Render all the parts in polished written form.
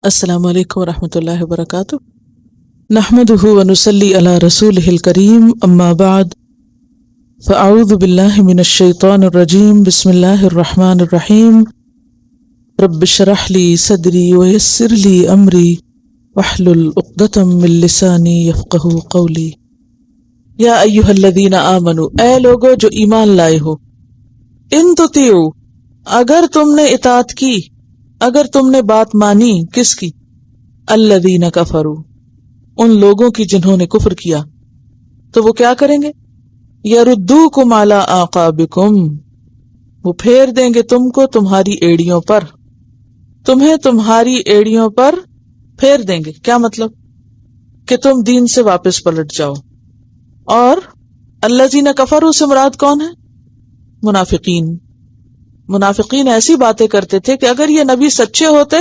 السلام علیکم ورحمۃ اللہ وبرکاتہ، نحمدہ ونصلی علی رسولہ الکریم، اما بعد فاعوذ باللہ من الشیطان الرجیم، بسم اللہ الرحمن الرحیم، رب اشرح لی صدری ویسر لی امری واحلل عقدۃ من لسانی یفقہوا قولی۔ یا ایھا الذین آمنوا، اے لوگو جو ایمان لائے ہو، ان تطیعوا، اگر تم نے اطاعت کی، اگر تم نے بات مانی، کس کی؟ الذین کفروا، ان لوگوں کی جنہوں نے کفر کیا، تو وہ کیا کریں گے؟ یردوکم علی اعقابکم، وہ پھیر دیں گے تم کو تمہاری ایڑیوں پر، تمہیں تمہاری ایڑیوں پر پھیر دیں گے۔ کیا مطلب؟ کہ تم دین سے واپس پلٹ جاؤ۔ اور الذین کفروا سے مراد کون ہے؟ منافقین۔ منافقین ایسی باتیں کرتے تھے کہ اگر یہ نبی سچے ہوتے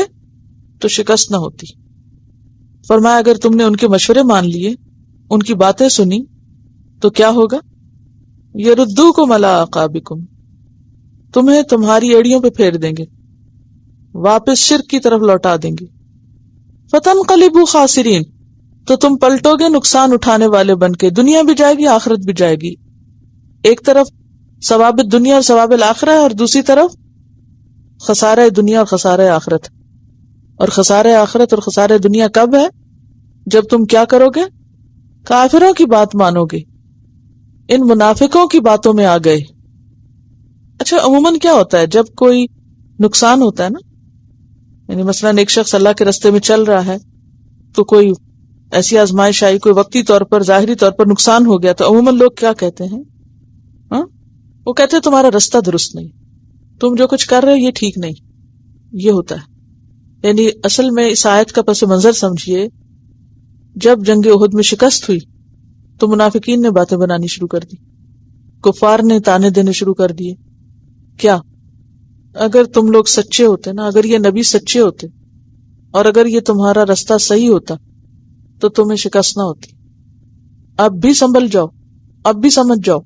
تو شکست نہ ہوتی۔ فرمایا اگر تم نے ان کے مشورے مان لیے، ان کی باتیں سنی، تو کیا ہوگا؟ یردوکم علی اعقابکم، تمہیں تمہاری ایڑیوں پہ پھیر دیں گے، واپس شرک کی طرف لوٹا دیں گے۔ فتنقلبوا خاسرین، تو تم پلٹو گے نقصان اٹھانے والے بن کے، دنیا بھی جائے گی آخرت بھی جائے گی۔ ایک طرف ثواب دنیا اور ثواب الآخرہ ہے، اور دوسری طرف خسارہ دنیا اور خسارہ آخرت۔ اور خسارہ آخرت اور خسارہ دنیا کب ہے؟ جب تم کیا کرو گے؟ کافروں کی بات مانو گے، ان منافقوں کی باتوں میں آ گئے۔ اچھا، عموماً کیا ہوتا ہے جب کوئی نقصان ہوتا ہے نا، یعنی مثلاً ایک شخص اللہ کے راستے میں چل رہا ہے، تو کوئی ایسی آزمائش آئی، کوئی وقتی طور پر ظاہری طور پر نقصان ہو گیا، تو عموماً لوگ کیا کہتے ہیں؟ وہ کہتے ہیں تمہارا رستہ درست نہیں، تم جو کچھ کر رہے ہو یہ ٹھیک نہیں۔ یہ ہوتا ہے، یعنی اصل میں اس آیت کا پس منظر سمجھیے، جب جنگ احد میں شکست ہوئی تو منافقین نے باتیں بنانی شروع کر دی، کفار نے تانے دینے شروع کر دیے۔ کیا؟ اگر تم لوگ سچے ہوتے نا، اگر یہ نبی سچے ہوتے، اور اگر یہ تمہارا رستہ صحیح ہوتا تو تمہیں شکست نہ ہوتی۔ اب بھی سنبھل جاؤ، اب بھی سمجھ جاؤ،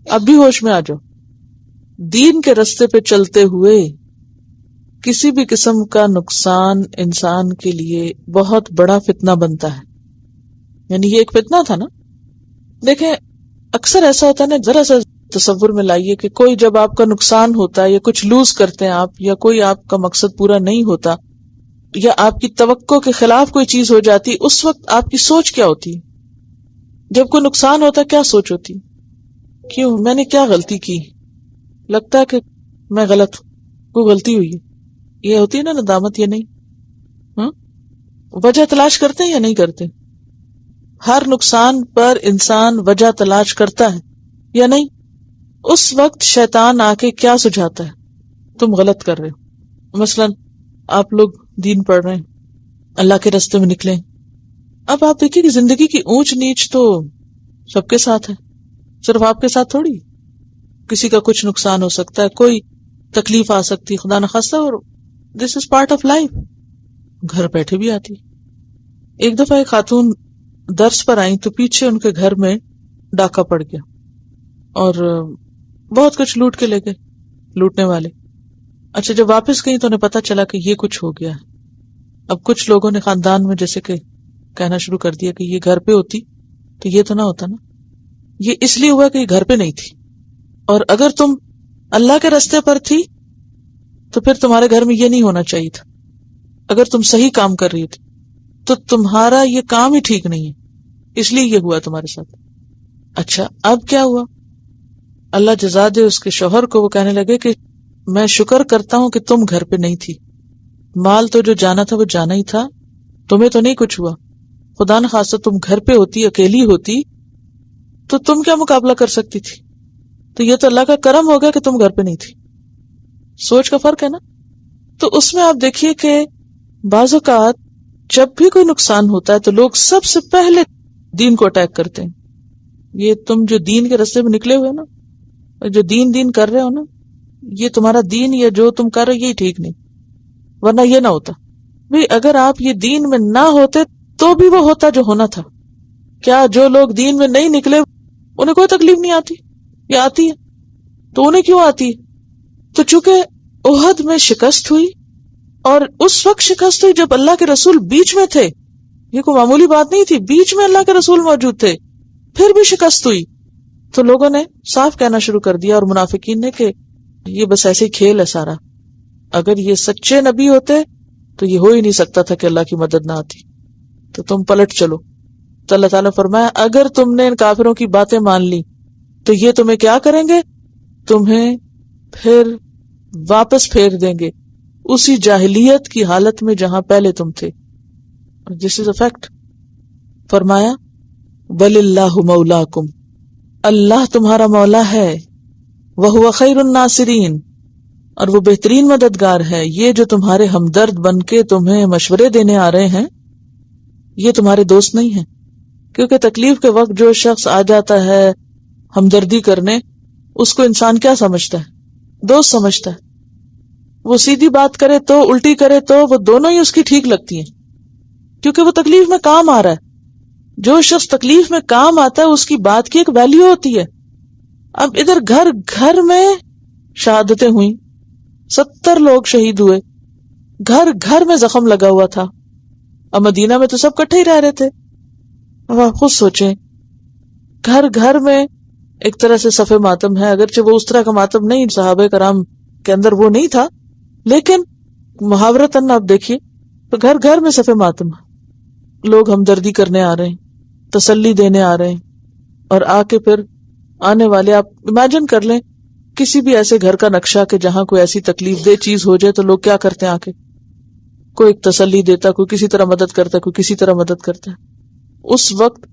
اب بھی ہوش میں آ جاؤ۔ دین کے راستے پہ چلتے ہوئے کسی بھی قسم کا نقصان انسان کے لیے بہت بڑا فتنہ بنتا ہے، یعنی یہ ایک فتنہ تھا نا۔ دیکھیں اکثر ایسا ہوتا ہے نا، ذرا سا تصور میں لائیے کہ کوئی جب آپ کا نقصان ہوتا ہے یا کچھ لوز کرتے ہیں آپ، یا کوئی آپ کا مقصد پورا نہیں ہوتا، یا آپ کی توقع کے خلاف کوئی چیز ہو جاتی، اس وقت آپ کی سوچ کیا ہوتی ہے؟ جب کوئی نقصان ہوتا ہے کیا سوچ ہوتی؟ کیوں؟ میں نے کیا غلطی کی؟ لگتا ہے کہ میں غلط ہوں، کوئی غلطی ہوئی ہے، یہ ہوتی ہے نا ندامت، یا نہیں؟ وجہ تلاش کرتے ہیں یا نہیں کرتے؟ ہر نقصان پر انسان وجہ تلاش کرتا ہے یا نہیں؟ اس وقت شیطان آ کے کیا سجھاتا ہے؟ تم غلط کر رہے ہو۔ مثلاً آپ لوگ دین پڑھ رہے ہیں، اللہ کے راستے میں نکلے، اب آپ دیکھیے کہ زندگی کی اونچ نیچ تو سب کے ساتھ ہے، صرف آپ کے ساتھ تھوڑی۔ کسی کا کچھ نقصان ہو سکتا ہے، کوئی تکلیف آ سکتی، خدا نخواستہ، اور دس از پارٹ آف لائف، گھر بیٹھے بھی آتی۔ ایک دفعہ ایک خاتون درس پر آئیں تو پیچھے ان کے گھر میں ڈاکہ پڑ گیا اور بہت کچھ لوٹ کے لے گئے لوٹنے والے۔ اچھا، جب واپس گئی تو انہیں پتا چلا کہ یہ کچھ ہو گیا ہے۔ اب کچھ لوگوں نے خاندان میں جیسے کہ کہنا شروع کر دیا کہ یہ گھر پہ ہوتی تو یہ تو نہ ہوتا نا، یہ اس لیے ہوا کہ یہ گھر پہ نہیں تھی، اور اگر تم اللہ کے راستے پر تھی تو پھر تمہارے گھر میں یہ نہیں ہونا چاہیے تھا۔ اگر تم صحیح کام کر رہی تھی تو تمہارا یہ کام ہی ٹھیک نہیں ہے، اس لیے یہ ہوا تمہارے ساتھ۔ اچھا، اب کیا ہوا؟ اللہ جزا دے اس کے شوہر کو، وہ کہنے لگے کہ میں شکر کرتا ہوں کہ تم گھر پہ نہیں تھی، مال تو جو جانا تھا وہ جانا ہی تھا، تمہیں تو نہیں کچھ ہوا۔ خدا نخواستہ تم گھر پہ ہوتی، اکیلی ہوتی، تو تم کیا مقابلہ کر سکتی تھی؟ تو یہ تو اللہ کا کرم ہوگا کہ تم گھر پہ نہیں تھی۔ سوچ کا فرق ہے نا۔ تو اس میں آپ دیکھیے کہ بعض اوقات جب بھی کوئی نقصان ہوتا ہے تو لوگ سب سے پہلے دین کو اٹیک کرتے ہیں۔ یہ تم جو دین کے راستے میں نکلے ہوئے نا، جو دین کر رہے ہو نا، یہ تمہارا دین یا جو تم کر رہے یہی ٹھیک نہیں، ورنہ یہ نہ ہوتا۔ بھئی اگر آپ یہ دین میں نہ ہوتے تو بھی وہ ہوتا جو ہونا تھا۔ کیا جو لوگ دین میں نہیں نکلے انہیں کوئی تکلیف نہیں آتی؟ یا آتی ہے؟ تو انہیں کیوں آتی ہے؟ تو چونکہ احد میں شکست ہوئی اور اس وقت شکست ہوئی جب اللہ کے رسول بیچ میں تھے. یہ کوئی معمولی بات نہیں تھی، بیچ میں اللہ کے رسول موجود تھے، پھر بھی شکست ہوئی. تو لوگوں نے صاف کہنا شروع کر دیا، اور منافقین نے، کہ یہ بس ایسے ہی کھیل ہے سارا. اگر یہ سچے نبی ہوتے تو یہ ہو ہی نہیں سکتا تھا کہ اللہ کی مدد نہ آتی. تو تم پلٹ چلو. تو اللہ تعالیٰ فرمایا اگر تم نے ان کافروں کی باتیں مان لی تو یہ تمہیں کیا کریں گے؟ تمہیں پھر واپس پھیر دیں گے اسی جاہلیت کی حالت میں جہاں پہلے تم تھے. دس از اے فیکٹ. فرمایا وَلِلَّهُ مَوْلَاكُمْ، اللہ تمہارا مولا ہے، وَهُوَ خَيْرُ النَّاصِرِينَ، اور وہ بہترین مددگار ہے. یہ جو تمہارے ہمدرد بن کے تمہیں مشورے دینے آ رہے ہیں یہ تمہارے دوست نہیں ہیں، کیونکہ تکلیف کے وقت جو شخص آ جاتا ہے ہمدردی کرنے، اس کو انسان کیا سمجھتا ہے؟ دوست سمجھتا ہے. وہ سیدھی بات کرے تو الٹی کرے تو وہ دونوں ہی اس کی ٹھیک لگتی ہیں، کیونکہ وہ تکلیف میں کام آ رہا ہے. جو شخص تکلیف میں کام آتا ہے اس کی بات کی ایک ویلیو ہوتی ہے. اب ادھر گھر گھر میں شہادتیں ہوئیں، 70 لوگ شہید ہوئے، گھر گھر میں زخم لگا ہوا تھا. اب مدینہ میں تو سب کٹھے ہی رہ رہے تھے. اب آپ خود سوچیں، گھر گھر میں ایک طرح سے صف ماتم ہے، اگرچہ وہ اس طرح کا ماتم نہیں، صحابہ کرام کے اندر وہ نہیں تھا، لیکن محاورتاً آپ دیکھیے تو گھر گھر میں صف ماتم ہے. لوگ ہمدردی کرنے آ رہے ہیں، تسلی دینے آ رہے ہیں، اور آ کے پھر آنے والے، آپ امیجن کر لیں کسی بھی ایسے گھر کا نقشہ کہ جہاں کوئی ایسی تکلیف دہ چیز ہو جائے تو لوگ کیا کرتے ہیں؟ آ کے کوئی ایک تسلی دیتا، کوئی کسی طرح مدد کرتا، کوئی کسی طرح مدد کرتا ہے. اس وقت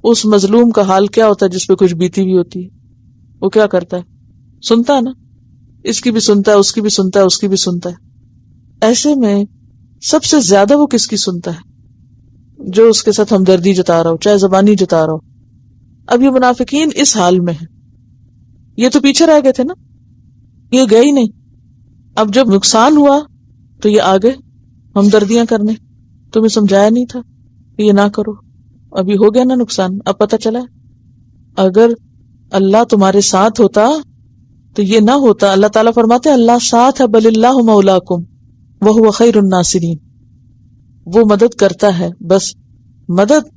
اس مظلوم کا حال کیا ہوتا ہے جس پہ کچھ بیتی بھی ہوتی ہے؟ وہ کیا کرتا ہے؟ سنتا ہے نا، اس کی بھی سنتا ہے، اس کی بھی سنتا ہے، اس کی بھی سنتا ہے. ایسے میں سب سے زیادہ وہ کس کی سنتا ہے؟ جو اس کے ساتھ ہمدردی جتا رہا ہو، چاہے زبانی جتا رہا ہو. اب یہ منافقین اس حال میں ہے. یہ تو پیچھے رہ گئے تھے نا، یہ گئے ہی نہیں. اب جب نقصان ہوا تو یہ آگے ہمدردیاں کرنے. تمہیں سمجھایا نہیں تھا کہ یہ نہ کرو؟ ابھی ہو گیا نا نقصان، اب پتہ چلا. اگر اللہ تمہارے ساتھ ہوتا تو یہ نہ ہوتا. اللہ تعالیٰ فرماتے ہیں اللہ ساتھ ہے، بل اللہ مولاکم وہو خیر الناصرین. وہ مدد کرتا ہے، بس مدد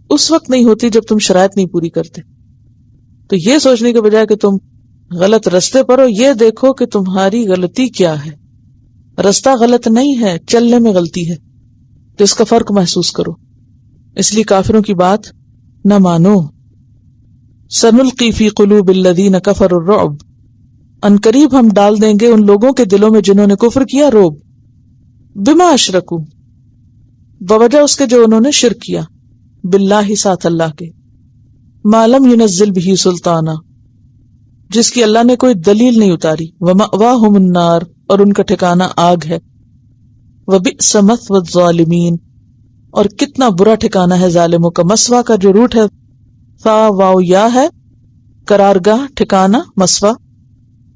اس وقت نہیں ہوتی جب تم شرائط نہیں پوری کرتے. تو یہ سوچنے کے بجائے کہ تم غلط رستے پر ہو، یہ دیکھو کہ تمہاری غلطی کیا ہے. رستہ غلط نہیں ہے، چلنے میں غلطی ہے، تو اس کا فرق محسوس کرو. اس لیے کافروں کی بات نہ مانو. سنلقی فی قلوب الذین کفروا الرعب، ان قریب ہم ڈال دیں گے ان لوگوں کے دلوں میں جنہوں نے کفر کیا رعب. بما اشرکوا، بوجہ اس کے جو انہوں نے شرک کیا، باللہ ساتھ اللہ کے، ما لم ينزل به سلطانا، جس کی اللہ نے کوئی دلیل نہیں اتاری. ومأواہم النار، اور ان کا ٹھکانہ آگ ہے. وبئس مثوى الظالمین، اور کتنا برا ٹھکانہ ہے ظالموں کا. مسوا کا جو روٹ ہے فا واو یا ہے، قرارگاہ، ٹھکانہ، مسوا.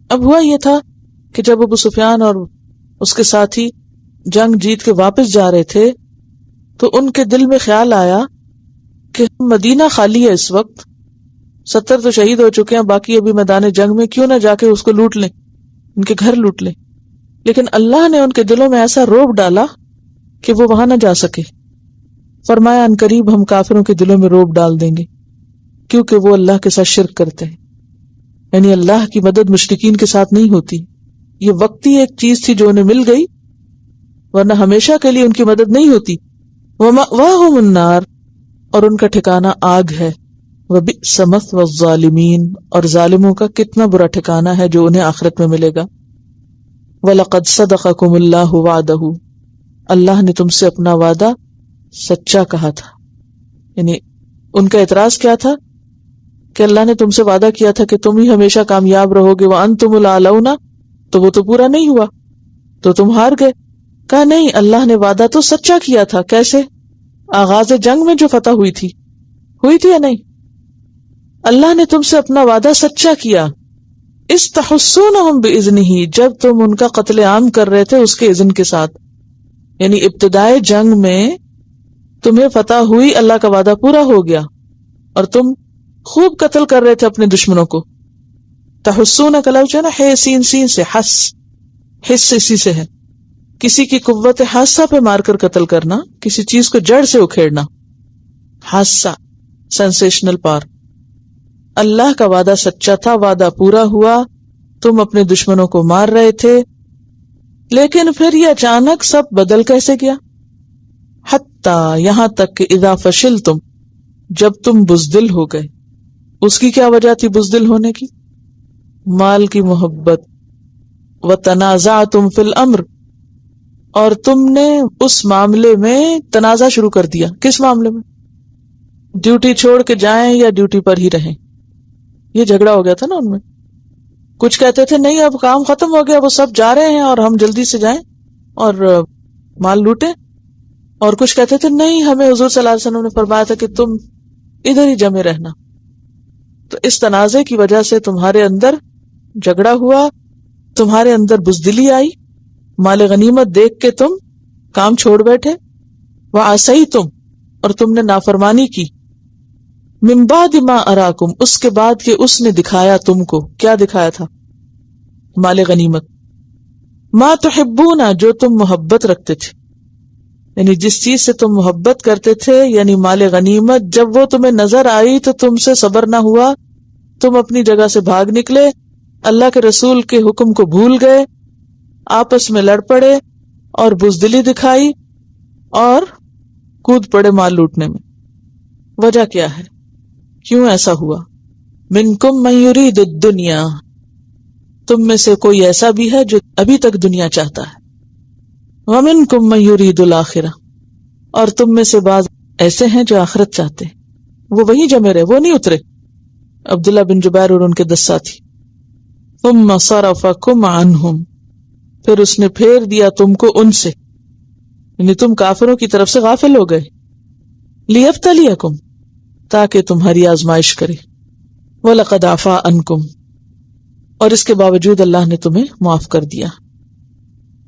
اب ہوا یہ تھا کہ جب ابو سفیان اور اس کے ساتھی جنگ جیت کے واپس جا رہے تھے تو ان کے دل میں خیال آیا کہ مدینہ خالی ہے اس وقت، 70 تو شہید ہو چکے ہیں، باقی ابھی میدان جنگ میں، کیوں نہ جا کے اس کو لوٹ لیں، ان کے گھر لوٹ لیں. لیکن اللہ نے ان کے دلوں میں ایسا رعب ڈالا کہ وہ وہاں نہ جا سکے. فرمایا ان قریب ہم کافروں کے دلوں میں رعب ڈال دیں گے، کیونکہ وہ اللہ کے ساتھ شرک کرتے ہیں. یعنی اللہ کی مدد مشرکین کے ساتھ نہیں ہوتی. یہ وقتی ایک چیز تھی جو انہیں مل گئی، ورنہ ہمیشہ کے لیے ان کی مدد نہیں ہوتی. وَمَأْوَاهُمُ النَّارُ، اور ان کا ٹھکانہ آگ ہے. وَبِئْسَ مَثْوَى الظَّالِمِينَ، اور ظالموں کا کتنا برا ٹھکانہ ہے جو انہیں آخرت میں ملے گا. وَلَقَدْ صَدَقَكُمُ اللَّهُ وَعْدَهُ، اللہ نے تم سے اپنا وعدہ سچا کہا تھا. یعنی ان کا اعتراض کیا تھا کہ اللہ نے تم سے وعدہ کیا تھا کہ تم ہی ہمیشہ کامیاب رہو گے، وَأَنْتُمُ الْأَعْلَوْنَ، تو وہ تو پورا نہیں ہوا، تو تم ہار گئے. کہا نہیں، اللہ نے وعدہ تو سچا کیا تھا. کیسے؟ آغاز جنگ میں جو فتح ہوئی تھی یا نہیں؟ اللہ نے تم سے اپنا وعدہ سچا کیا. استحسونہم بإذنہ، جب تم ان کا قتل عام کر رہے تھے اس کے اذن کے ساتھ. یعنی ابتدائے جنگ میں تمہیں فتح ہوئی، اللہ کا وعدہ پورا ہو گیا، اور تم خوب قتل کر رہے تھے اپنے دشمنوں کو. تحسون کا لفظ ہے نا، ہے سین سے، حس اسی سے ہے. کسی کی قوت حادثہ پہ مار کر قتل کرنا، کسی چیز کو جڑ سے اکھیڑنا، حادثہ، سینسیشنل پار. اللہ کا وعدہ سچا تھا، وعدہ پورا ہوا، تم اپنے دشمنوں کو مار رہے تھے، لیکن پھر یہ اچانک سب بدل کیسے گیا؟ حتیٰ، یہاں تک کہ اذا فشلتم، جب تم بزدل ہو گئے. اس کی کیا وجہ تھی بزدل ہونے کی؟ مال کی محبت. وتنازعتم فی الامر، اور تم نے اس معاملے میں تنازع شروع کر دیا. کس معاملے میں؟ ڈیوٹی چھوڑ کے جائیں یا ڈیوٹی پر ہی رہیں، یہ جھگڑا ہو گیا تھا نا ان میں. کچھ کہتے تھے نہیں اب کام ختم ہو گیا، وہ سب جا رہے ہیں اور ہم جلدی سے جائیں اور مال لوٹیں، اور کچھ کہتے تھے نہیں ہمیں حضور صلی اللہ علیہ وسلم نے فرمایا تھا کہ تم ادھر ہی جمے رہنا. تو اس تنازع کی وجہ سے تمہارے اندر جھگڑا ہوا، تمہارے اندر بزدلی آئی، مال غنیمت دیکھ کے تم کام چھوڑ بیٹھے. وعصیتم، اور تم نے نافرمانی کی. من بعد ما اراکم، اس کے بعد کہ اس نے دکھایا تم کو. کیا دکھایا تھا؟ مال غنیمت. ما تحبون، جو تم محبت رکھتے تھے، یعنی جس چیز سے تم محبت کرتے تھے، یعنی مال غنیمت، جب وہ تمہیں نظر آئی تو تم سے صبر نہ ہوا، تم اپنی جگہ سے بھاگ نکلے، اللہ کے رسول کے حکم کو بھول گئے، آپس میں لڑ پڑے اور بزدلی دکھائی اور کود پڑے مال لوٹنے میں. وجہ کیا ہے؟ کیوں ایسا ہوا؟ منکم من یرید الدنیا، تم میں سے کوئی ایسا بھی ہے جو ابھی تک دنیا چاہتا ہے. ومنکم من یرید الآخرہ، اور تم میں سے بعض ایسے ہیں جو آخرت چاہتے ہیں. وہ وہیں جمے رہے، وہ نہیں اترے. عبداللہ بن جبیر اور ان کے 10 ساتھی. ثم صرفکم عنہم، پھر اس نے پھیر دیا تم کو ان سے، یعنی تم کافروں کی طرف سے غافل ہو گئے. لیبتلیکم، تاکہ تمہاری آزمائش کرے. وَلَقَدْ عَفَا عَنْکُمْ، اور اس کے باوجود اللہ نے تمہیں معاف کر دیا.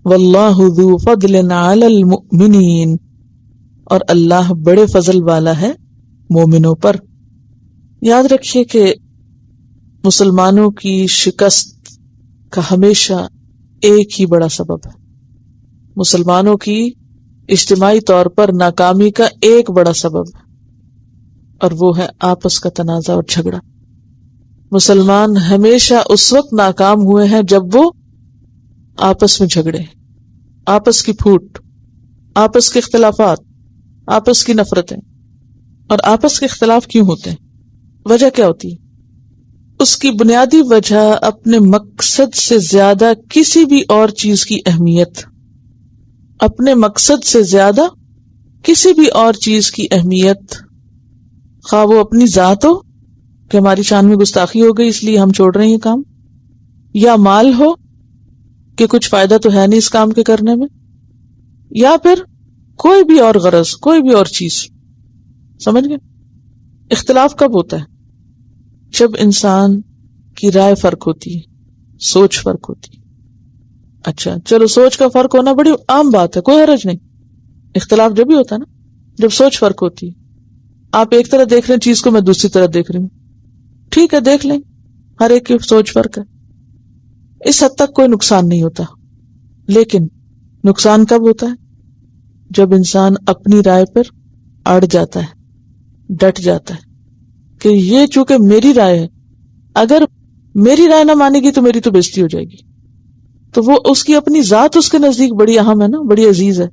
وَاللَّهُ ذُو فَضْلٍ عَلَى الْمُؤْمِنِينَ، اور اللہ بڑے فضل والا ہے مومنوں پر. یاد رکھیے کہ مسلمانوں کی شکست کا ہمیشہ ایک ہی بڑا سبب ہے. مسلمانوں کی اجتماعی طور پر ناکامی کا ایک بڑا سبب ہے، اور وہ ہے آپس کا تنازع اور جھگڑا. مسلمان ہمیشہ اس وقت ناکام ہوئے ہیں جب وہ آپس میں جھگڑے، آپس کی پھوٹ، آپس کے اختلافات، آپس کی نفرتیں. اور آپس کے اختلاف کیوں ہوتے ہیں؟ وجہ کیا ہوتی ہے؟ اس کی بنیادی وجہ اپنے مقصد سے زیادہ کسی بھی اور چیز کی اہمیت، اپنے مقصد سے زیادہ کسی بھی اور چیز کی اہمیت، خواہ وہ اپنی ذات ہو کہ ہماری شان میں گستاخی ہو گئی اس لیے ہم چھوڑ رہے ہیں کام، یا مال ہو کہ کچھ فائدہ تو ہے نہیں اس کام کے کرنے میں، یا پھر کوئی بھی اور غرض، کوئی بھی اور چیز. سمجھ گئے؟ اختلاف کب ہوتا ہے؟ جب انسان کی رائے فرق ہوتی ہے، سوچ فرق ہوتی ہے. اچھا چلو، سوچ کا فرق ہونا بڑی عام بات ہے، کوئی حرج نہیں. اختلاف جب بھی ہوتا ہے نا جب سوچ فرق ہوتی ہے. آپ ایک طرح دیکھ رہے ہیں چیز کو، میں دوسری طرح دیکھ رہی ہوں، ٹھیک ہے دیکھ لیں، ہر ایک کی سوچ فرق ہے. اس حد تک کوئی نقصان نہیں ہوتا. لیکن نقصان کب ہوتا ہے؟ جب انسان اپنی رائے پر اڑ جاتا ہے، ڈٹ جاتا ہے کہ یہ چونکہ میری رائے ہے، اگر میری رائے نہ مانے گی تو میری تو بےزتی ہو جائے گی. تو وہ اس کی اپنی ذات اس کے نزدیک بڑی اہم ہے نا، بڑی عزیز ہے،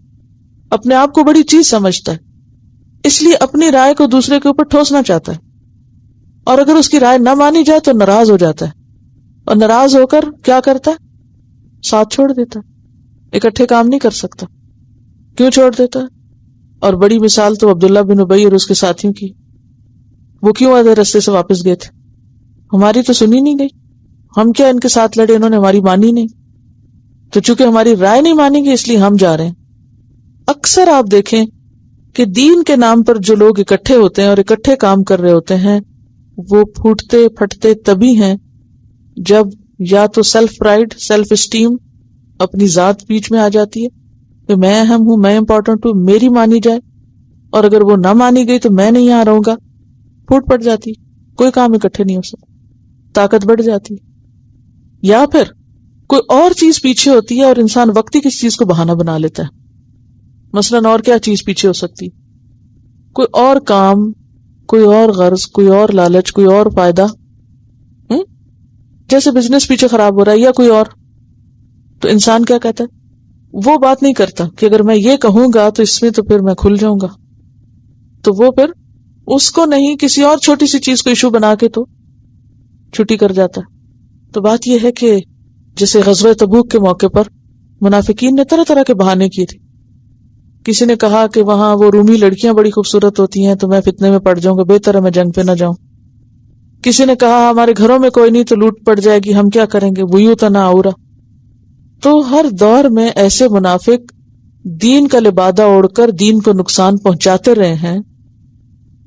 اپنے آپ کو بڑی چیز سمجھتا ہے، اس لیے اپنی رائے کو دوسرے کے اوپر ٹھوسنا چاہتا ہے. اور اگر اس کی رائے نہ مانی جائے تو ناراض ہو جاتا ہے، اور ناراض ہو کر کیا کرتا ہے؟ ساتھ چھوڑ دیتا ہے، اکٹھے کام نہیں کر سکتا. کیوں چھوڑ دیتا ہے؟ اور بڑی مثال تو عبداللہ بن ابی اور اس کے ساتھیوں کی. وہ کیوں آدھے رستے سے واپس گئے تھے؟ ہماری تو سنی نہیں گئی، ہم کیا ان کے ساتھ لڑے، انہوں نے ہماری مانی نہیں، تو چونکہ ہماری رائے نہیں مانیں گے اس لیے ہم جا رہے ہیں. اکثر آپ دیکھیں کہ دین کے نام پر جو لوگ اکٹھے ہوتے ہیں اور اکٹھے کام کر رہے ہوتے ہیں، وہ پھوٹتے پھٹتے تبھی ہیں جب یا تو سیلف پرائڈ، سیلف اسٹیم، اپنی ذات بیچ میں آ جاتی ہے کہ میں اہم ہوں، میں امپورٹنٹ ہوں، میری مانی جائے، اور اگر وہ نہ مانی گئی تو میں نہیں یہاں رہوں گا، پھوٹ پڑ جاتی، کوئی کام اکٹھے نہیں ہو سکتا، طاقت بڑھ جاتی. یا پھر کوئی اور چیز پیچھے ہوتی ہے اور انسان وقتی کسی چیز کو بہانہ بنا لیتا ہے. مثلاً اور کیا چیز پیچھے ہو سکتی؟ کوئی اور کام، کوئی اور غرض، کوئی اور لالچ، کوئی اور فائدہ. جیسے بزنس پیچھے خراب ہو رہا ہے یا کوئی اور، تو انسان کیا کہتا ہے؟ وہ بات نہیں کرتا کہ اگر میں یہ کہوں گا تو اس میں تو پھر میں کھل جاؤں گا، تو وہ پھر اس کو نہیں کسی اور چھوٹی سی چیز کو ایشو بنا کے تو چھٹی کر جاتا ہے. تو بات یہ ہے کہ جیسے غزوہ تبوک کے موقع پر منافقین نے طرح طرح کے بہانے کیے تھے. کسی نے کہا کہ وہاں وہ رومی لڑکیاں بڑی خوبصورت ہوتی ہیں تو میں فتنے میں پڑ جاؤں گا، بہتر ہے میں جنگ پہ نہ جاؤں. کسی نے کہا ہمارے گھروں میں کوئی نہیں تو لوٹ پڑ جائے گی، ہم کیا کریں گے، بیوتنا عورا. تو ہر دور میں ایسے منافق دین کا لبادہ اوڑھ کر دین کو نقصان پہنچاتے رہے ہیں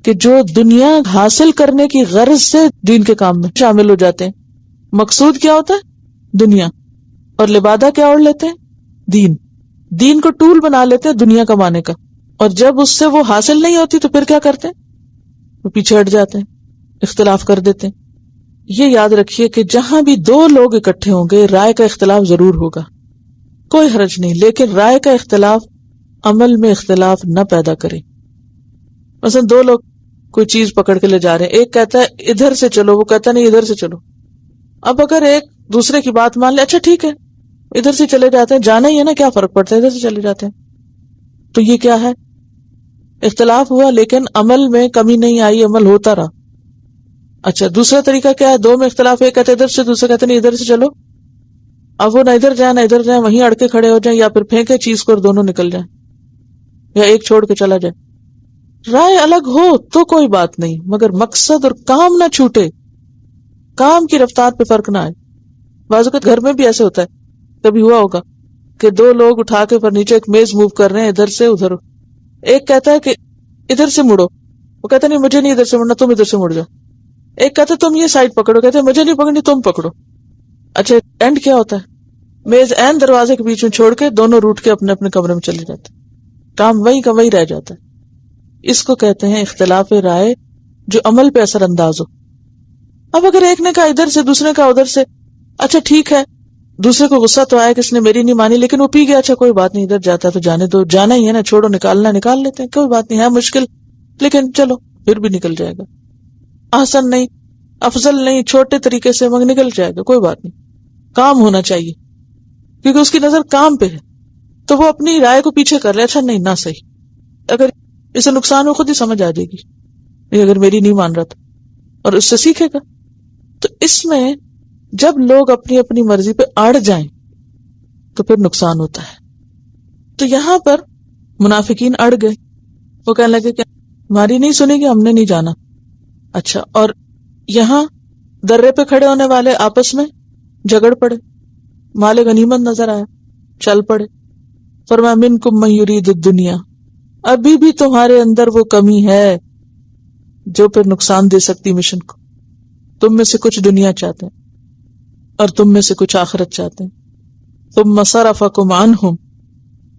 کہ جو دنیا حاصل کرنے کی غرض سے دین کے کام میں شامل ہو جاتے ہیں. مقصود کیا ہوتا ہے؟ دنیا. اور لبادہ کیا اوڑھ لیتے ہیں؟ دین. دین کو ٹول بنا لیتے ہیں دنیا کمانے کا، اور جب اس سے وہ حاصل نہیں ہوتی تو پھر کیا کرتے ہیں؟ وہ پیچھے ہٹ جاتے ہیں، اختلاف کر دیتے ہیں. یہ یاد رکھیے کہ جہاں بھی دو لوگ اکٹھے ہوں گے رائے کا اختلاف ضرور ہوگا، کوئی حرج نہیں، لیکن رائے کا اختلاف عمل میں اختلاف نہ پیدا کرے. مثلا دو لوگ کوئی چیز پکڑ کے لے جا رہے ہیں، ایک کہتا ہے ادھر سے چلو، وہ کہتا ہے نہیں ادھر سے چلو. اب اگر ایک دوسرے کی بات مان لے، اچھا ٹھیک ہے ادھر سے چلے جاتے ہیں، جانا ہی ہے نا، کیا فرق پڑتا ہے، ادھر سے چلے جاتے ہیں، تو یہ کیا ہے؟ اختلاف ہوا لیکن عمل میں کمی نہیں آئی، عمل ہوتا رہا. اچھا دوسرا طریقہ کیا ہے؟ دو میں اختلاف، ایک کہتے ادھر سے، دوسرے کہتے نہیں ادھر سے چلو. اب وہ نہ ادھر جائیں نہ ادھر جائیں، وہیں اڑ کے کھڑے ہو جائیں، یا پھر پھینکے چیز کو اور دونوں نکل جائیں، یا ایک چھوڑ کے چلا جائے. رائے الگ ہو تو کوئی بات نہیں، مگر مقصد اور کام نہ چھوٹے، کام کی رفتار پہ فرق نہ آئے. بعض اوقات گھر میں بھی ایسے ہوتا ہے، کبھی ہوا ہوگا کہ دو لوگ اٹھا کے فرنیچر ایک میز موو کر رہے ہیں ادھر سے ادھر. ایک کہتا ہے کہ ادھر سے مڑو، وہ کہتا نہیں مجھے نہیں ادھر سے مڑنا، تم ادھر سے مڑ جاؤ. ایک کہتا ہے تم یہ سائڈ پکڑو، کہتے ہیں مجھے نہیں پکڑنی تم پکڑو. اچھا اینڈ کیا ہوتا ہے؟ میز این دروازے کے بیچ میں چھوڑ کے دونوں روٹ کے اپنے اپنے کمرے میں چلے جاتے ہیں، کام وہی کا وہی رہ جاتا ہے. اس کو کہتے ہیں اختلاف رائے جو عمل پہ اثر انداز ہو. اب اگر ایک نے کہا ادھر سے، دوسرے کا ادھر سے، اچھا ٹھیک ہے، دوسرے کو غصہ تو آیا کہ اس نے میری نہیں مانی، لیکن وہ پی گیا، اچھا کوئی بات نہیں، ادھر جاتا ہے تو جانے دو، جانا ہی ہے نا، چھوڑو، نکالنا نکال لیتے ہیں، کوئی بات نہیں ہے مشکل، لیکن چلو پھر بھی نکل جائے گا. آسان نہیں، افضل نہیں، چھوٹے طریقے سے مگر نکل جائے گا، کوئی بات نہیں. کام ہونا چاہیے کیونکہ اس کی نظر کام پہ ہے، تو وہ اپنی رائے کو پیچھے کر لے، اچھا نہیں نہ صحیح، اگر اسے نقصان ہو خود ہی سمجھ آ جائے گی، یہ اگر میری نہیں مان رہا تھا، اور اس سے سیکھے گا. تو اس میں جب لوگ اپنی اپنی مرضی پہ اڑ جائیں تو پھر نقصان ہوتا ہے. تو یہاں پر منافقین اڑ گئے، وہ کہنے لگے کہ ہماری نہیں سنے گی، ہم نے نہیں جانا. اچھا، اور یہاں درے پہ کھڑے ہونے والے آپس میں جھگڑ پڑے، مال غنیمت نظر آیا، چل پڑے. فرمایا منکم من یرید الدنیا، ابھی بھی تمہارے اندر وہ کمی ہے جو پھر نقصان دے سکتی مشن کو. تم میں سے کچھ دنیا چاہتے ہیں اور تم میں سے کچھ آخرت چاہتے ہیں. ثم صرفکم عنہم،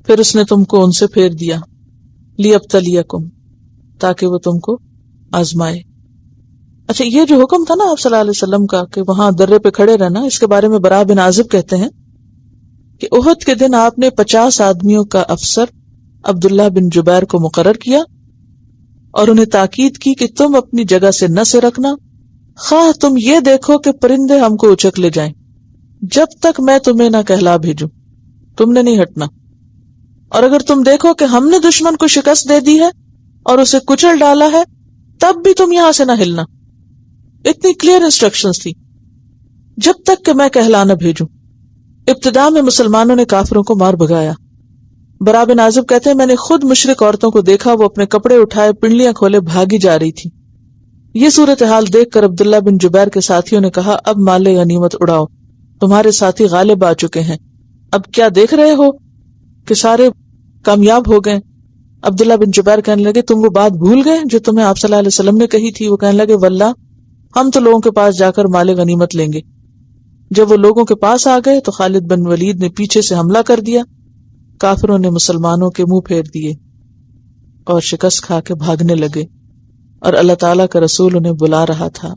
پھر اس نے تم کو ان سے پھیر دیا، لیبتلیکم، تاکہ وہ تم کو آزمائے. اچھا یہ جو حکم تھا نا آپ صلی اللہ علیہ وسلم کا کہ وہاں درے پہ کھڑے رہنا، اس کے بارے میں براء بن عازب کہتے ہیں کہ احد کے دن آپ نے 50 آدمیوں کا افسر عبداللہ بن جبیر کو مقرر کیا اور انہیں تاکید کی کہ تم اپنی جگہ سے نہ سرکنا، خواہ تم یہ دیکھو کہ پرندے ہم کو اچک لے جائیں، جب تک میں تمہیں نہ کہلا بھیجوں تم نے نہیں ہٹنا، اور اگر تم دیکھو کہ ہم نے دشمن کو شکست دے دی ہے اور اسے کچل ڈالا ہے تب بھی تم یہاں سے نہ ہلنا. اتنی کلیئر انسٹرکشنز تھی، جب تک کہ میں کہلا نہ بھیجوں. ابتدا میں مسلمانوں نے کافروں کو مار بھگایا. براء بن عازب کہتے ہیں میں نے خود مشرک عورتوں کو دیکھا، وہ اپنے کپڑے اٹھائے پنڈلیاں کھولے بھاگی جا رہی تھی. یہ صورتحال دیکھ کر عبداللہ بن جبیر کے ساتھیوں نے کہا اب مال غنیمت اڑاؤ، تمہارے ساتھی غالب آ چکے ہیں، اب کیا دیکھ رہے ہو کہ سارے کامیاب ہو گئے. عبداللہ بن جبیر کہنے لگے تم وہ بات بھول گئے جو تمہیں آپ صلی اللہ علیہ وسلم نے کہی تھی. وہ کہنے لگے واللہ ہم تو لوگوں کے پاس جا کر مال غنیمت لیں گے. جب وہ لوگوں کے پاس آ گئے تو خالد بن ولید نے پیچھے سے حملہ کر دیا. کافروں نے مسلمانوں کے منہ پھیر دیے اور شکست کھا کے بھاگنے لگے، اور اللہ تعالیٰ کا رسول انہیں بلا رہا تھا.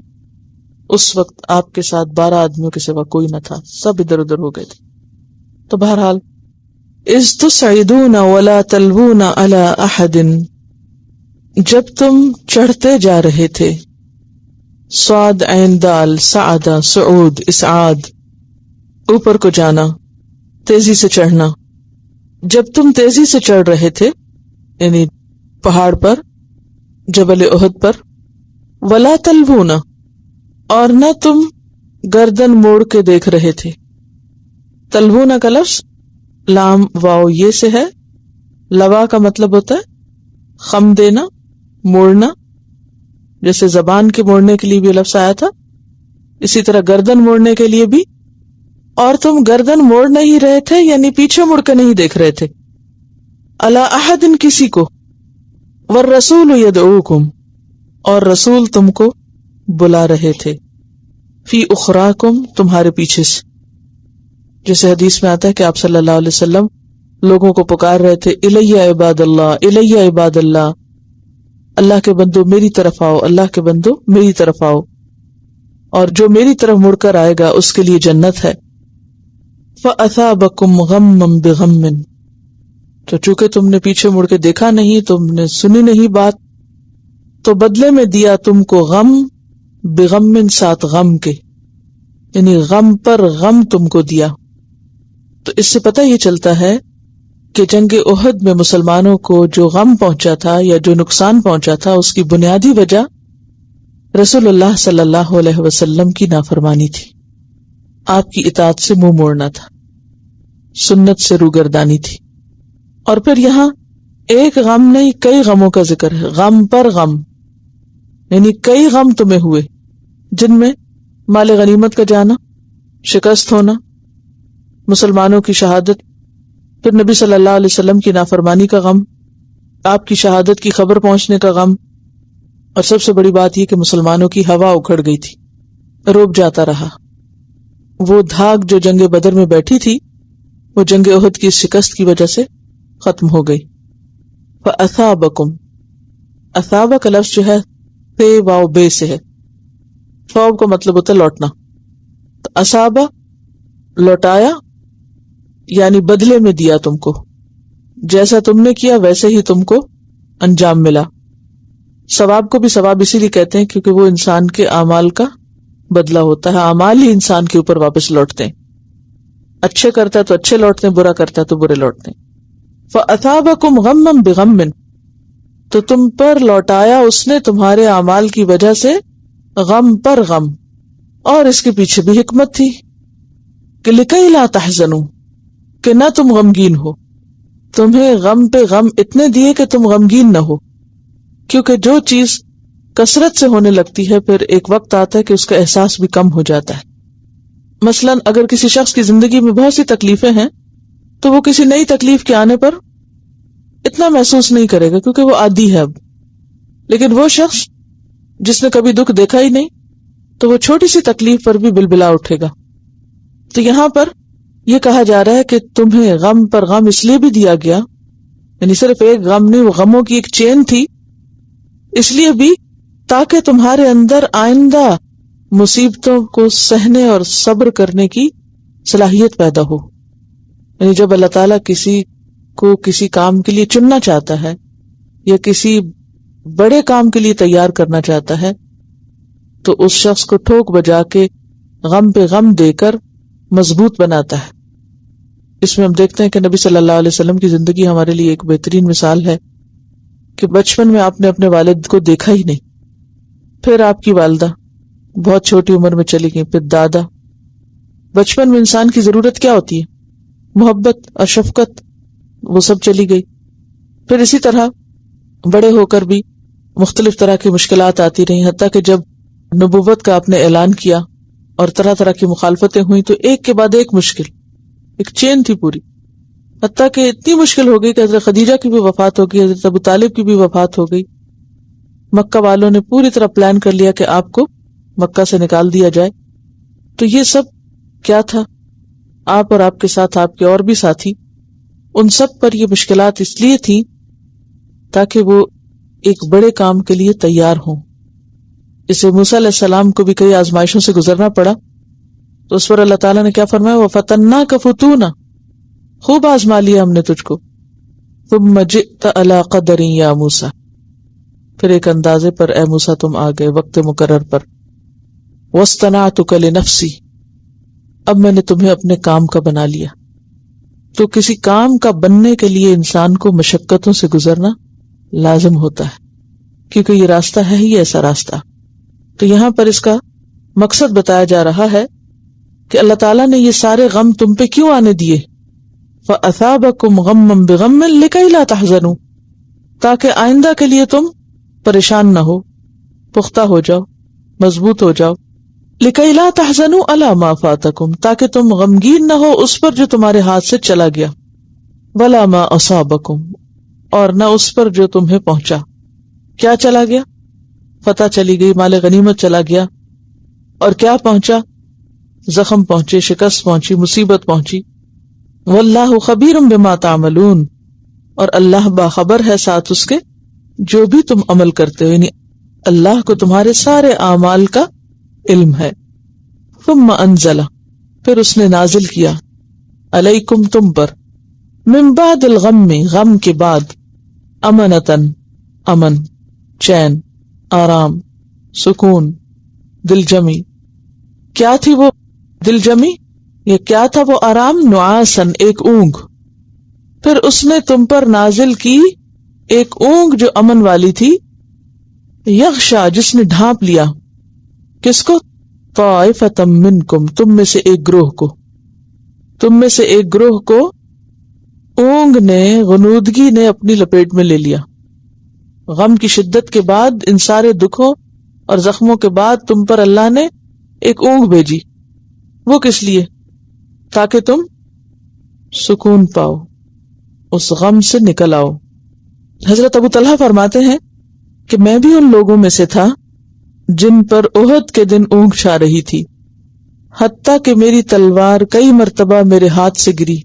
اس وقت آپ کے ساتھ 12 آدمیوں کے سوا کوئی نہ تھا، سب ادھر ادھر ہو گئے تھے. تو بہرحال اذ تصعدون ولا تلوون علی احد، جب تم چڑھتے جا رہے تھے، صاد عین دال، صعد صعود اسعاد، اوپر کو جانا، تیزی سے چڑھنا. جب تم تیزی سے چڑھ رہے تھے یعنی پہاڑ پر، جبل احد پر، ولا تلوون، اور نہ تم گردن موڑ کے دیکھ رہے تھے. تلوون کا لفظ لام واو یہ سے ہے. لوا کا مطلب ہوتا ہے خم دینا، موڑنا، جیسے زبان کے موڑنے کے لیے بھی لفظ آیا تھا، اسی طرح گردن موڑنے کے لیے بھی. اور تم گردن موڑ نہیں رہے تھے یعنی پیچھے مڑ کے نہیں دیکھ رہے تھے. علی احد، کسی کو. والرسول یدعوکم، اور رسول تم کو بلا رہے تھے. فی اخراکم، تمہارے پیچھے سے. جیسے حدیث میں آتا ہے کہ آپ صلی اللہ علیہ وسلم لوگوں کو پکار رہے تھے، الیہ عباد اللہ، الیہ عباد اللہ، اللہ کے بندو میری طرف آؤ، اللہ کے بندو میری طرف آؤ، اور جو میری طرف مڑ کر آئے گا اس کے لیے جنت ہے. فَأَثَابَكُمْ غَمًّا بِغَمٍّ، تو چونکہ تم نے پیچھے مڑ کے دیکھا نہیں، تم نے سنی نہیں بات، تو بدلے میں دیا تم کو غم، بغم، ساتھ غم کے، یعنی غم پر غم تم کو دیا. تو اس سے پتہ یہ چلتا ہے کہ جنگ احد میں مسلمانوں کو جو غم پہنچا تھا یا جو نقصان پہنچا تھا، اس کی بنیادی وجہ رسول اللہ صلی اللہ علیہ وسلم کی نافرمانی تھی، آپ کی اطاعت سے منہ موڑنا تھا، سنت سے روگردانی تھی. اور پھر یہاں ایک غم نہیں کئی غموں کا ذکر ہے، غم پر غم، یعنی کئی غم تمہیں ہوئے، جن میں مال غنیمت کا جانا، شکست ہونا، مسلمانوں کی شہادت، پھر نبی صلی اللہ علیہ وسلم کی نافرمانی کا غم، آپ کی شہادت کی خبر پہنچنے کا غم، اور سب سے بڑی بات یہ کہ مسلمانوں کی ہوا اکھڑ گئی تھی، روب جاتا رہا. وہ دھاگ جو جنگ بدر میں بیٹھی تھی وہ جنگ احد کی شکست کی وجہ سے ختم ہو گئی. فَأَثَابَكُمْ، اثابہ کا لفظ جو ہے تے واو بے سے ہے. فوب کا مطلب ہوتا ہے لوٹنا، تو اصابہ لوٹایا، یعنی بدلے میں دیا تم کو، جیسا تم نے کیا ویسے ہی تم کو انجام ملا. ثواب کو بھی ثواب اسی لیے کہتے ہیں کیونکہ وہ انسان کے اعمال کا بدلہ ہوتا ہے، اعمال ہی انسان کے اوپر واپس لوٹتے ہیں، اچھے کرتا ہے تو اچھے لوٹتے ہیں، برا کرتا ہے تو برے لوٹتے ہیں. فَأَثَابَكُمْ غَمًّا بِغَمٍّ، تو تم پر لوٹایا اس نے تمہارے اعمال کی وجہ سے غم پر غم. اور اس کے پیچھے بھی حکمت تھی کہ لِكَيْ لَا تَحْزَنُوا، کہ نہ تم غمگین ہو. تمہیں غم پہ غم اتنے دیے کہ تم غمگین نہ ہو، کیونکہ جو چیز کثرت سے ہونے لگتی ہے پھر ایک وقت آتا ہے کہ اس کا احساس بھی کم ہو جاتا ہے. مثلا اگر کسی شخص کی زندگی میں بہت سی تکلیفیں ہیں تو وہ کسی نئی تکلیف کے آنے پر اتنا محسوس نہیں کرے گا کیونکہ وہ عادی ہے اب. لیکن وہ شخص جس نے کبھی دکھ دیکھا ہی نہیں تو وہ چھوٹی سی تکلیف پر بھی بلبلا اٹھے گا. تو یہاں پر یہ کہا جا رہا ہے کہ تمہیں غم پر غم اس لیے بھی دیا گیا، یعنی صرف ایک غم نہیں، وہ غموں کی ایک چین تھی، اس لیے بھی تاکہ تمہارے اندر آئندہ مصیبتوں کو سہنے اور صبر کرنے کی صلاحیت پیدا ہو. یعنی جب اللہ تعالیٰ کسی کو کسی کام کے لیے چننا چاہتا ہے یا کسی بڑے کام کے لیے تیار کرنا چاہتا ہے تو اس شخص کو ٹھوک بجا کے غم پہ غم دے کر مضبوط بناتا ہے. اس میں ہم دیکھتے ہیں کہ نبی صلی اللہ علیہ وسلم کی زندگی ہمارے لیے ایک بہترین مثال ہے کہ بچپن میں آپ نے اپنے والد کو دیکھا ہی نہیں، پھر آپ کی والدہ بہت چھوٹی عمر میں چلی گئی، پھر دادا. بچپن میں انسان کی ضرورت کیا ہوتی ہے؟ محبت اور شفقت، وہ سب چلی گئی. پھر اسی طرح بڑے ہو کر بھی مختلف طرح کی مشکلات آتی رہی، حتیٰ کہ جب نبوت کا آپ نے اعلان کیا اور طرح طرح کی مخالفتیں ہوئیں تو ایک کے بعد ایک مشکل، ایک چین تھی پوری، حتیٰ کہ اتنی مشکل ہو گئی کہ حضرت خدیجہ کی بھی وفات ہو گئی، حضرت ابو طالب کی بھی وفات ہو گئی. مکہ والوں نے پوری طرح پلان کر لیا کہ آپ کو مکہ سے نکال دیا جائے. تو یہ سب کیا تھا؟ آپ اور آپ کے ساتھ آپ کے اور بھی ساتھی، ان سب پر یہ مشکلات اس لیے تھی تاکہ وہ ایک بڑے کام کے لیے تیار ہوں. اسے موسیٰ علیہ السلام کو بھی کئی آزمائشوں سے گزرنا پڑا، تو اس پر اللہ تعالیٰ نے کیا فرمایا، وَفَتَنَّاكَ فُتُونًا، خوب آزما لیا ہم نے تجھ کو، ثُمَّ جِئْتَ عَلَىٰ قَدَرٍ يَا موسیٰ، پھر ایک اندازے پر اے موسیٰ تم آ گئے وقت مقرر پر، وَاصْطَنَعْتُكَ لِنَفْسِي، اب میں نے تمہیں اپنے کام کا بنا لیا۔ تو کسی کام کا بننے کے لیے انسان کو مشقتوں سے گزرنا لازم ہوتا ہے، کیونکہ یہ راستہ ہے ہی ایسا راستہ۔ تو یہاں پر اس کا مقصد بتایا جا رہا ہے کہ اللہ تعالیٰ نے یہ سارے غم تم پہ کیوں آنے دیے، فَأَثَابَكُمْ غَمًّا بِغَمٍّ لِكَيْ لَا تَحْزَنُوا، تاکہ آئندہ کے لیے تم پریشان نہ ہو، پختہ ہو جاؤ، مضبوط ہو جاؤ، لِكَيْ لَا تَحْزَنُوا عَلَىٰ مَا فَاتَكُمْ، تاکہ تم غمگین نہ ہو اس پر جو تمہارے ہاتھ سے چلا گیا، وَلَا مَا أَصَابَكُمْ، اور نہ اس پر جو تمہیں پہنچا۔ کیا چلا گیا؟ فتح چلی گئی، مال غنیمت چلا گیا، اور کیا پہنچا؟ زخم پہنچے، شکست پہنچی، مصیبت پہنچی۔ واللہ خبیر بما تعملون، اور اللہ باخبر ہے ساتھ اس کے جو بھی تم عمل کرتے ہو، یعنی اللہ کو تمہارے سارے اعمال کا علم ہے۔ ثم انزل، پھر اس نے نازل کیا، علیکم تم پر، من بعد الغم، غم کے بعد، امنتن، امن، چین، آرام، سکون، دل جمی۔ کیا تھی وہ دل جمی؟ یہ کیا تھا وہ آرام؟ نعاسن، ایک اونگ۔ پھر اس نے تم پر نازل کی ایک اونگ جو امن والی تھی، یغشا، جس نے ڈھانپ لیا، کس کو؟ طائفۃ منکم، تم میں سے ایک گروہ کو، تم میں سے ایک گروہ کو اونگ نے، غنودگی نے اپنی لپیٹ میں لے لیا۔ غم کی شدت کے بعد، ان سارے دکھوں اور زخموں کے بعد تم پر اللہ نے ایک اونگ بھیجی۔ وہ کس لیے؟ تاکہ تم سکون پاؤ، اس غم سے نکل آؤ۔ حضرت ابو طلحہ فرماتے ہیں کہ میں بھی ان لوگوں میں سے تھا جن پر احد کے دن اونگ چھا رہی تھی، حتیٰ کہ میری تلوار کئی مرتبہ میرے ہاتھ سے گری،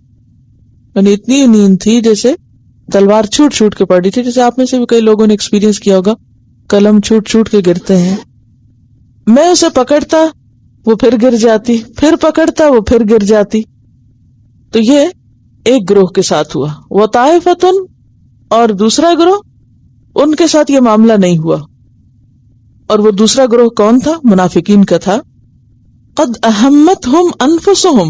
یعنی اتنی نیند تھی جیسے تلوار چھوٹ چھوٹ کے پڑی تھی، جیسے آپ میں سے بھی کئی لوگوں نے ایکسپیرینس کیا ہوگا، قلم چھوٹ چھوٹ کے گرتے ہیں۔ میں اسے پکڑتا وہ پھر گر جاتی، پھر پکڑتا وہ پھر گر جاتی۔ تو یہ ایک گروہ کے ساتھ ہوا، وطائفتن، اور دوسرا گروہ، ان کے ساتھ یہ معاملہ نہیں ہوا۔ اور وہ دوسرا گروہ کون تھا؟ منافقین کا تھا۔ قد اہمتہم انفسہم،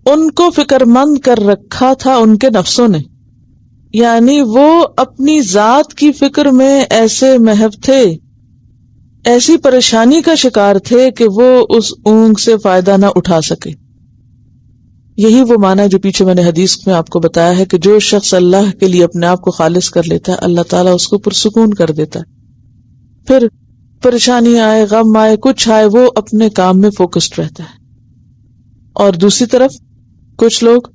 ان کو فکر مند کر رکھا تھا ان کے نفسوں نے، یعنی وہ اپنی ذات کی فکر میں ایسے محو تھے، ایسی پریشانی کا شکار تھے کہ وہ اس اونگ سے فائدہ نہ اٹھا سکے۔ یہی وہ معنی جو پیچھے میں نے حدیث میں آپ کو بتایا ہے کہ جو شخص اللہ کے لیے اپنے آپ کو خالص کر لیتا ہے، اللہ تعالیٰ اس کو پرسکون کر دیتا ہے۔ پھر پریشانی آئے، غم آئے، کچھ آئے، وہ اپنے کام میں فوکسڈ رہتا ہے۔ اور دوسری طرف کچھ لوگ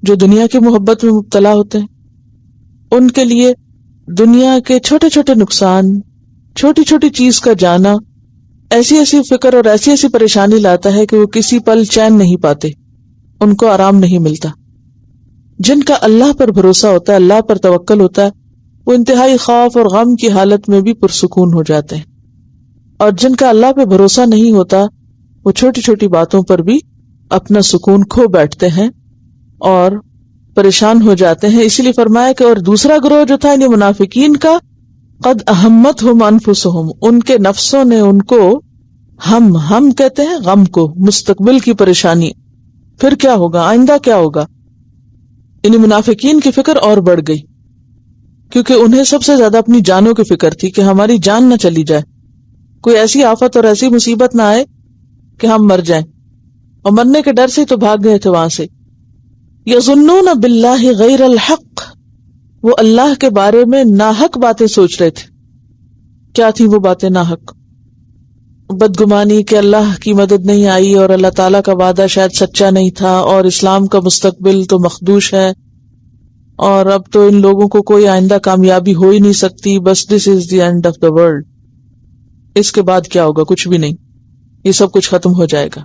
جو دنیا کی محبت میں مبتلا ہوتے ہیں، ان کے لیے دنیا کے چھوٹے چھوٹے نقصان، چھوٹی چھوٹی چیز کا جانا ایسی ایسی فکر اور ایسی ایسی پریشانی لاتا ہے کہ وہ کسی پل چین نہیں پاتے، ان کو آرام نہیں ملتا۔ جن کا اللہ پر بھروسہ ہوتا ہے، اللہ پر توکل ہوتا ہے، وہ انتہائی خوف اور غم کی حالت میں بھی پرسکون ہو جاتے ہیں، اور جن کا اللہ پہ بھروسہ نہیں ہوتا، وہ چھوٹی چھوٹی باتوں پر بھی اپنا سکون کھو بیٹھتے ہیں اور پریشان ہو جاتے ہیں۔ اسی لیے فرمایا کہ اور دوسرا گروہ جو تھا یعنی منافقین کا، قد اہمتہم انفسہم، ان کے نفسوں نے ان کو، ہم کہتے ہیں غم کو، مستقبل کی پریشانی، پھر کیا ہوگا، آئندہ کیا ہوگا، یعنی منافقین کی فکر اور بڑھ گئی، کیونکہ انہیں سب سے زیادہ اپنی جانوں کی فکر تھی کہ ہماری جان نہ چلی جائے، کوئی ایسی آفت اور ایسی مصیبت نہ آئے کہ ہم مر جائیں، اور مرنے کے ڈر سے تو بھاگ گئے تھے وہاں سے۔ یظنون باللہ غیر الحق، وہ اللہ کے بارے میں ناحق باتیں سوچ رہے تھے۔ کیا تھی وہ باتیں ناحق؟ بدگمانی کہ اللہ کی مدد نہیں آئی، اور اللہ تعالیٰ کا وعدہ شاید سچا نہیں تھا، اور اسلام کا مستقبل تو مخدوش ہے، اور اب تو ان لوگوں کو کوئی آئندہ کامیابی ہو ہی نہیں سکتی، بس this is the end of the world, اس کے بعد کیا ہوگا؟ کچھ بھی نہیں، یہ سب کچھ ختم ہو جائے گا۔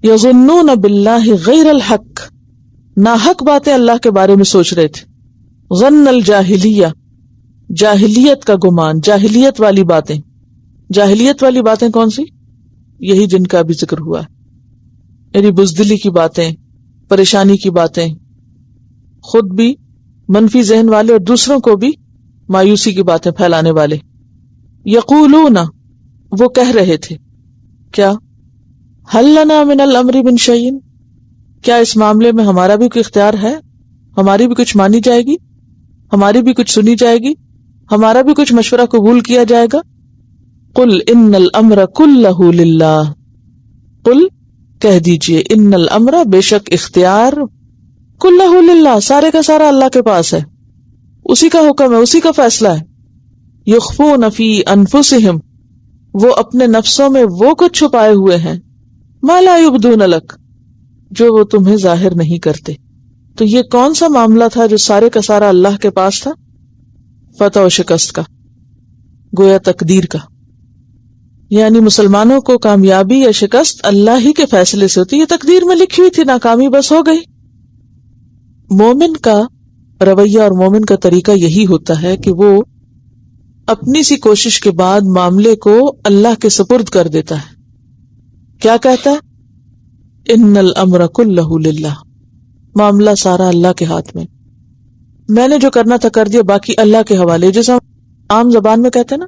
یظنون باللہ غیر الحق، ناحق باتیں اللہ کے بارے میں سوچ رہے تھے۔ ظن الجاہلیہ، جاہلیت کا گمان، جاہلیت والی باتیں، جاہلیت والی باتیں کون سی؟ یہی جن کا بھی ذکر ہوا ہے، یعنی بزدلی کی باتیں، پریشانی کی باتیں، خود بھی منفی ذہن والے اور دوسروں کو بھی مایوسی کی باتیں پھیلانے والے. یقولون، وہ کہہ رہے تھے کیا؟ هل لنا من الامر من شیء، کیا اس معاملے میں ہمارا بھی کوئی اختیار ہے؟ ہماری بھی کچھ مانی جائے گی، ہماری بھی کچھ سنی جائے گی، ہمارا بھی کچھ مشورہ قبول کیا جائے گا؟ قل ان الامر کلہ للہ، قل کہہ دیجئے، ان الامر بے شک اختیار، کلہ للہ سارے کا سارا اللہ کے پاس ہے، اسی کا حکم ہے، اسی کا فیصلہ ہے. یخفون فی انفسہم، وہ اپنے نفسوں میں وہ کچھ چھپائے ہوئے ہیں، ما لا یبدون لک، جو وہ تمہیں ظاہر نہیں کرتے. تو یہ کون سا معاملہ تھا جو سارے کا سارا اللہ کے پاس تھا؟ فتح و شکست کا، گویا تقدیر کا. یعنی مسلمانوں کو کامیابی یا شکست اللہ ہی کے فیصلے سے ہوتی، یہ تقدیر میں لکھی ہوئی تھی، ناکامی بس ہو گئی. مومن کا رویہ اور مومن کا طریقہ یہی ہوتا ہے کہ وہ اپنی سی کوشش کے بعد معاملے کو اللہ کے سپرد کر دیتا ہے. کیا کہتا ہے؟ ان الامر کلہ للہ، معاملہ سارا اللہ کے ہاتھ میں، میں نے جو کرنا تھا کر دیا، باقی اللہ کے حوالے. جیسے ہم عام زبان میں کہتے ہیں نا،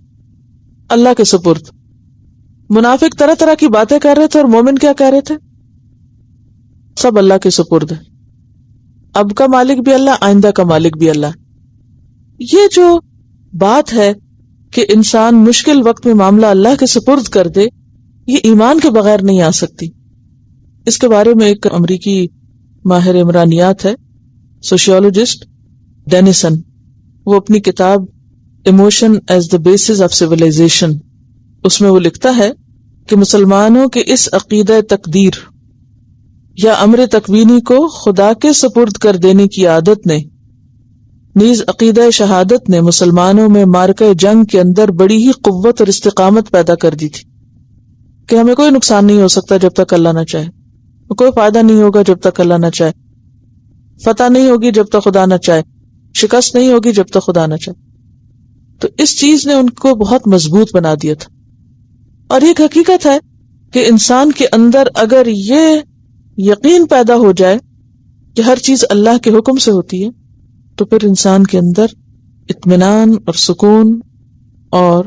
اللہ کے سپرد. منافق طرح طرح کی باتیں کر رہے تھے اور مومن کیا کہہ رہے تھے؟ سب اللہ کے سپرد ہے، اب کا مالک بھی اللہ، آئندہ کا مالک بھی اللہ. یہ جو بات ہے کہ انسان مشکل وقت میں معاملہ اللہ کے سپرد کر دے، یہ ایمان کے بغیر نہیں آ سکتی. اس کے بارے میں ایک امریکی ماہر عمرانیات ہے، سوشیولوجسٹ ڈینیسن، وہ اپنی کتاب emotion as the basis of civilization, اس میں وہ لکھتا ہے کہ مسلمانوں کے اس عقیدہ تقدیر یا امر تکوینی کو خدا کے سپرد کر دینے کی عادت نے، نیز عقیدہ شہادت نے مسلمانوں میں مارکہ جنگ کے اندر بڑی ہی قوت اور استقامت پیدا کر دی تھی کہ ہمیں کوئی نقصان نہیں ہو سکتا جب تک اللہ نہ چاہے، کوئی فائدہ نہیں ہوگا جب تک اللہ نہ چاہے، فتح نہیں ہوگی جب تک خدا نہ چاہے، شکست نہیں ہوگی جب تک خدا نہ چاہے. تو اس چیز نے ان کو بہت مضبوط بنا دیا تھا. اور ایک حقیقت ہے کہ انسان کے اندر اگر یہ یقین پیدا ہو جائے کہ ہر چیز اللہ کے حکم سے ہوتی ہے، تو پھر انسان کے اندر اطمینان اور سکون اور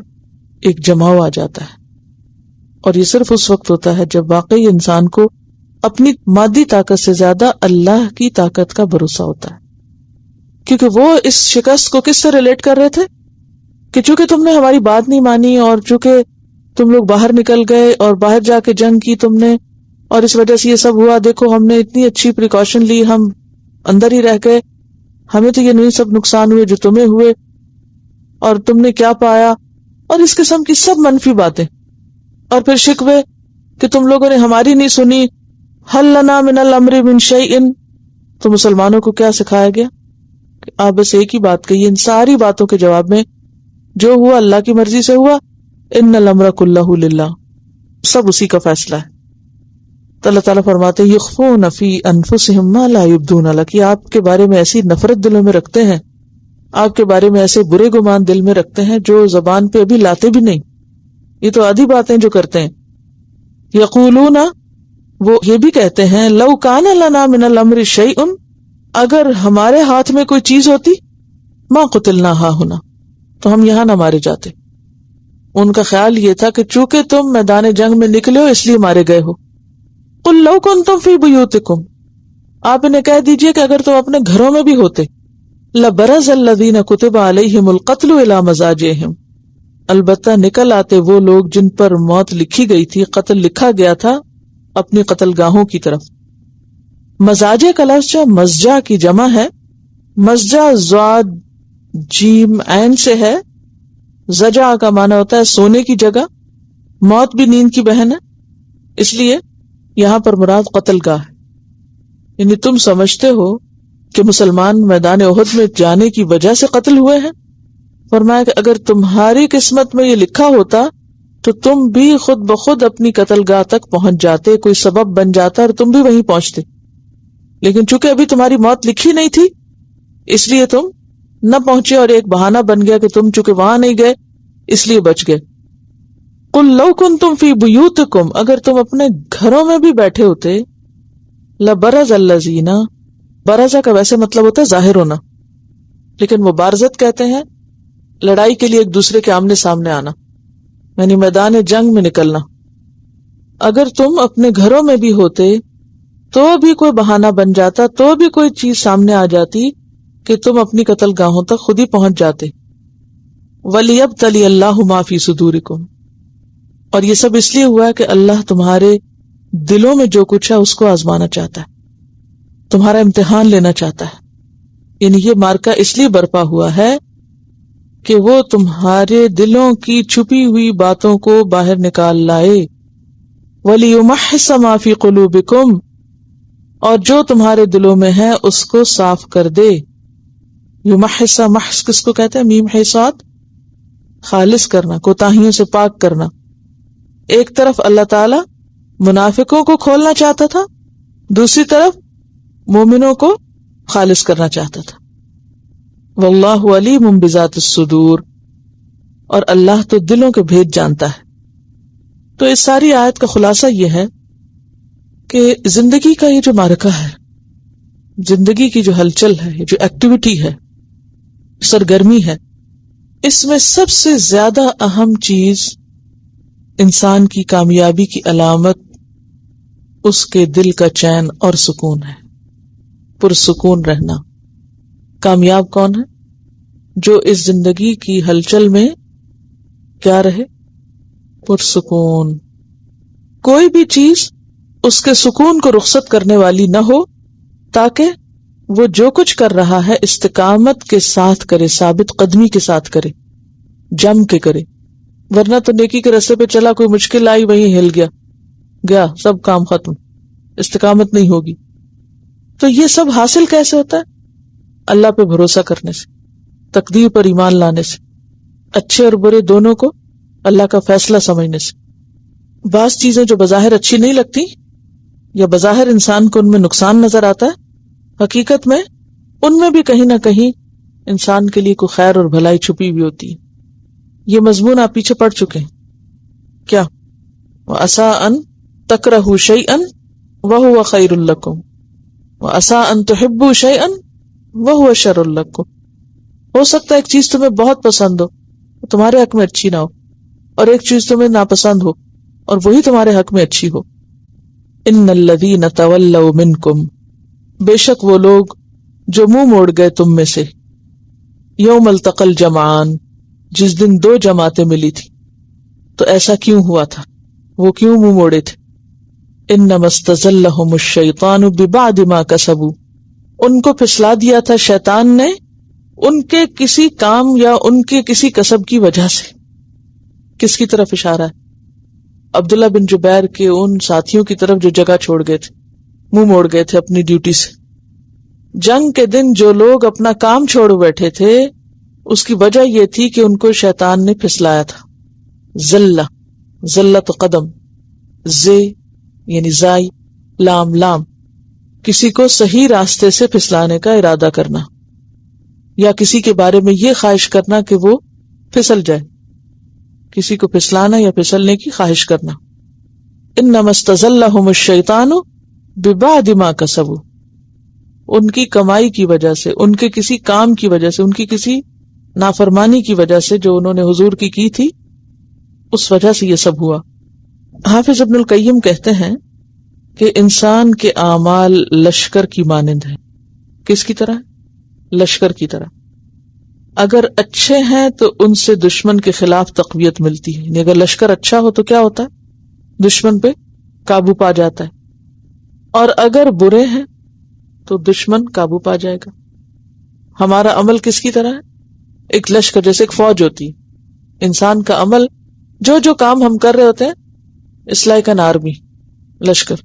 ایک جماؤ آ جاتا ہے. اور یہ صرف اس وقت ہوتا ہے جب واقعی انسان کو اپنی مادی طاقت سے زیادہ اللہ کی طاقت کا بھروسہ ہوتا ہے. کیونکہ وہ اس شکست کو کس سے ریلیٹ کر رہے تھے کہ چونکہ تم نے ہماری بات نہیں مانی، اور چونکہ تم لوگ باہر نکل گئے اور باہر جا کے جنگ کی تم نے، اور اس وجہ سے یہ سب ہوا، دیکھو ہم نے اتنی اچھی پریکاشن لی، ہم اندر ہی رہ گئے، ہمیں تو یہ نہیں سب نقصان ہوئے جو تمہیں ہوئے، اور تم نے کیا پایا، اور اس قسم کی سب منفی باتیں. اور پھر شکوے کہ تم لوگوں نے ہماری نہیں سنی. حل لنا من الامر من شیء، تو مسلمانوں کو کیا سکھایا گیا کہ آپ بس ایک ہی بات کہیے ان ساری باتوں کے جواب میں، جو ہوا اللہ کی مرضی سے ہوا، ان الامر کلہ للہ، سب اسی کا فیصلہ ہے. تو اللہ تعالیٰ فرماتے ہیں یخفون فی انفسہم ما لا یبدون لک، یہ آپ کے بارے میں ایسی نفرت دلوں میں رکھتے ہیں، آپ کے بارے میں ایسے برے گمان دل میں رکھتے ہیں جو زبان پہ ابھی لاتے بھی نہیں. یہ تو آدھی باتیں جو کرتے ہیں. یقولون، وہ یہ بھی کہتے ہیں، لو کان لنا من الامر شیء، اگر ہمارے ہاتھ میں کوئی چیز ہوتی، ما قتلنا ہاہنا، تو ہم یہاں نہ مارے جاتے. ان کا خیال یہ تھا کہ چونکہ تم میدان جنگ میں نکلے ہو اس لیے مارے گئے ہو. قل لو کنتم فی بیوتکم، آپ انہیں کہہ دیجئے کہ اگر تم اپنے گھروں میں بھی ہوتے، لبرز الذین کتب علیہم القتل الی مضاجعہم، البتہ نکل آتے وہ لوگ جن پر موت لکھی گئی تھی، قتل لکھا گیا تھا، اپنی قتل گاہوں کی طرف. مزاجے کا لفظ جو مزجع کی جمع ہے، مزجع ضاد جیم عین سے ہے. زجع کا معنی ہوتا ہے سونے کی جگہ، موت بھی نیند کی بہن ہے، اس لیے یہاں پر مراد قتل گاہ ہے. یعنی تم سمجھتے ہو کہ مسلمان میدان احد میں جانے کی وجہ سے قتل ہوئے ہیں؟ فرمایا کہ اگر تمہاری قسمت میں یہ لکھا ہوتا تو تم بھی خود بخود اپنی قتل گاہ تک پہنچ جاتے، کوئی سبب بن جاتا اور تم بھی وہیں پہنچتے. لیکن چونکہ ابھی تمہاری موت لکھی نہیں تھی اس لیے تم نہ پہنچے، اور ایک بہانہ بن گیا کہ تم چونکہ وہاں نہیں گئے اس لیے بچ گئے. قل لو کنتم فی بیوتکم، اگر تم اپنے گھروں میں بھی بیٹھے ہوتے، لبرز الذین، برزہ کا ویسے مطلب ہوتا ہے ظاہر ہونا، لیکن مبارزت کہتے ہیں لڑائی کے لیے ایک دوسرے کے آمنے سامنے آنا، یعنی میدان جنگ میں نکلنا. اگر تم اپنے گھروں میں بھی ہوتے تو بھی کوئی بہانہ بن جاتا، تو بھی کوئی چیز سامنے آ جاتی کہ تم اپنی قتل گاہوں تک خود ہی پہنچ جاتے. وَلِيَبْتَلِيَ اللَّهُ مَا فِي صُدُورِكُمْ، اور یہ سب اس لیے ہوا ہے کہ اللہ تمہارے دلوں میں جو کچھ ہے اس کو آزمانا چاہتا ہے، تمہارا امتحان لینا چاہتا ہے. یعنی یہ مارکا اس لیے برپا ہوا ہے کہ وہ تمہارے دلوں کی چھپی ہوئی باتوں کو باہر نکال لائے. وَلِيُمَحِّصَ مَا فِي قُلُوبِكُمْ، اور جو تمہارے دلوں میں ہے اس کو صاف کر دے. یمحص، محص کس کو کہتے ہیں؟ میم حصات، خالص کرنا، کوتاہیوں سے پاک کرنا. ایک طرف اللہ تعالی منافقوں کو کھولنا چاہتا تھا، دوسری طرف مومنوں کو خالص کرنا چاہتا تھا. واللہ علیم بذات الصدور، اور اللہ تو دلوں کے بھید جانتا ہے. تو اس ساری آیت کا خلاصہ یہ ہے کہ زندگی کا یہ جو معرکہ ہے، زندگی کی جو ہلچل ہے، جو ایکٹیویٹی ہے، سرگرمی ہے، اس میں سب سے زیادہ اہم چیز انسان کی کامیابی کی علامت اس کے دل کا چین اور سکون ہے، پرسکون رہنا. کامیاب کون ہے؟ جو اس زندگی کی ہلچل میں کیا رہے؟ پرسکون. کوئی بھی چیز اس کے سکون کو رخصت کرنے والی نہ ہو، تاکہ وہ جو کچھ کر رہا ہے استقامت کے ساتھ کرے، ثابت قدمی کے ساتھ کرے، جم کے کرے. ورنہ تو نیکی کے رستے پہ چلا، کوئی مشکل آئی وہیں ہل گیا سب کام ختم، استقامت نہیں ہوگی. تو یہ سب حاصل کیسے ہوتا ہے؟ اللہ پہ بھروسہ کرنے سے، تقدیر پر ایمان لانے سے، اچھے اور برے دونوں کو اللہ کا فیصلہ سمجھنے سے. بعض چیزیں جو بظاہر اچھی نہیں لگتی یا بظاہر انسان کو ان میں نقصان نظر آتا ہے، حقیقت میں ان میں بھی کہیں نہ کہیں انسان کے لیے کوئی خیر اور بھلائی چھپی ہوئی ہوتی ہے. یہ مضمون آپ پیچھے پڑھ چکے ہیں. کیا؟ وَعَسَىٰ أَن تَكْرَهُوا شَيْئًا وَهُوَ خَيْرٌ لَكُمْ وَعَسَىٰ أَن تُحِبُّوا شَيْئًا وَهُوَ شَرٌ لَكُمْ. ہو سکتا ہے ایک چیز تمہیں بہت پسند ہو، تمہارے حق میں اچھی نہ ہو، اور ایک چیز تمہیں ناپسند ہو اور وہی تمہارے حق میں اچھی ہو. ان الذین تولوا منکم، بے شک وہ لوگ جو منہ موڑ گئے تم میں سے، یوم التقى الجمعان، جس دن دو جماعتیں ملی تھی. تو ایسا کیوں ہوا تھا؟ وہ کیوں منہ موڑے تھے؟ انما استزلهم الشیطان ببعد ما کسبوا، ان کو پھسلا دیا تھا شیطان نے ان کے کسی کام یا ان کے کسی کسب کی وجہ سے. کس کی طرف اشارہ ہے؟ عبداللہ بن جبیر کے ان ساتھیوں کی طرف جو جگہ چھوڑ گئے تھے، منہ موڑ گئے تھے اپنی ڈیوٹی سے. جنگ کے دن جو لوگ اپنا کام چھوڑ بیٹھے تھے، اس کی وجہ یہ تھی کہ ان کو شیطان نے پھسلایا تھا. ذلت قدم، زے یعنی زائی، لام، کسی کو صحیح راستے سے پھسلانے کا ارادہ کرنا، یا کسی کے بارے میں یہ خواہش کرنا کہ وہ پھسل جائے، کسی کو پھسلانا یا پھسلنے کی خواہش کرنا. انما استزلهم الشیطان ببعد ما کسبوا، ان کی کمائی کی وجہ سے، ان کے کسی کام کی وجہ سے، ان کی کسی نافرمانی کی وجہ سے جو انہوں نے حضور کی تھی، اس وجہ سے یہ سب ہوا. حافظ ابن القیم کہتے ہیں کہ انسان کے اعمال لشکر کی مانند ہیں. کس کی طرح؟ لشکر کی طرح. اگر اچھے ہیں تو ان سے دشمن کے خلاف تقویت ملتی ہے، یعنی اگر لشکر اچھا ہو تو کیا ہوتا ہے؟ دشمن پہ قابو پا جاتا ہے. اور اگر برے ہیں تو دشمن قابو پا جائے گا. ہمارا عمل کس کی طرح ہے؟ ایک لشکر، جیسے ایک فوج ہوتی ہے. انسان کا عمل، جو کام ہم کر رہے ہوتے ہیں، اٹس لائک این آرمی، لشکر.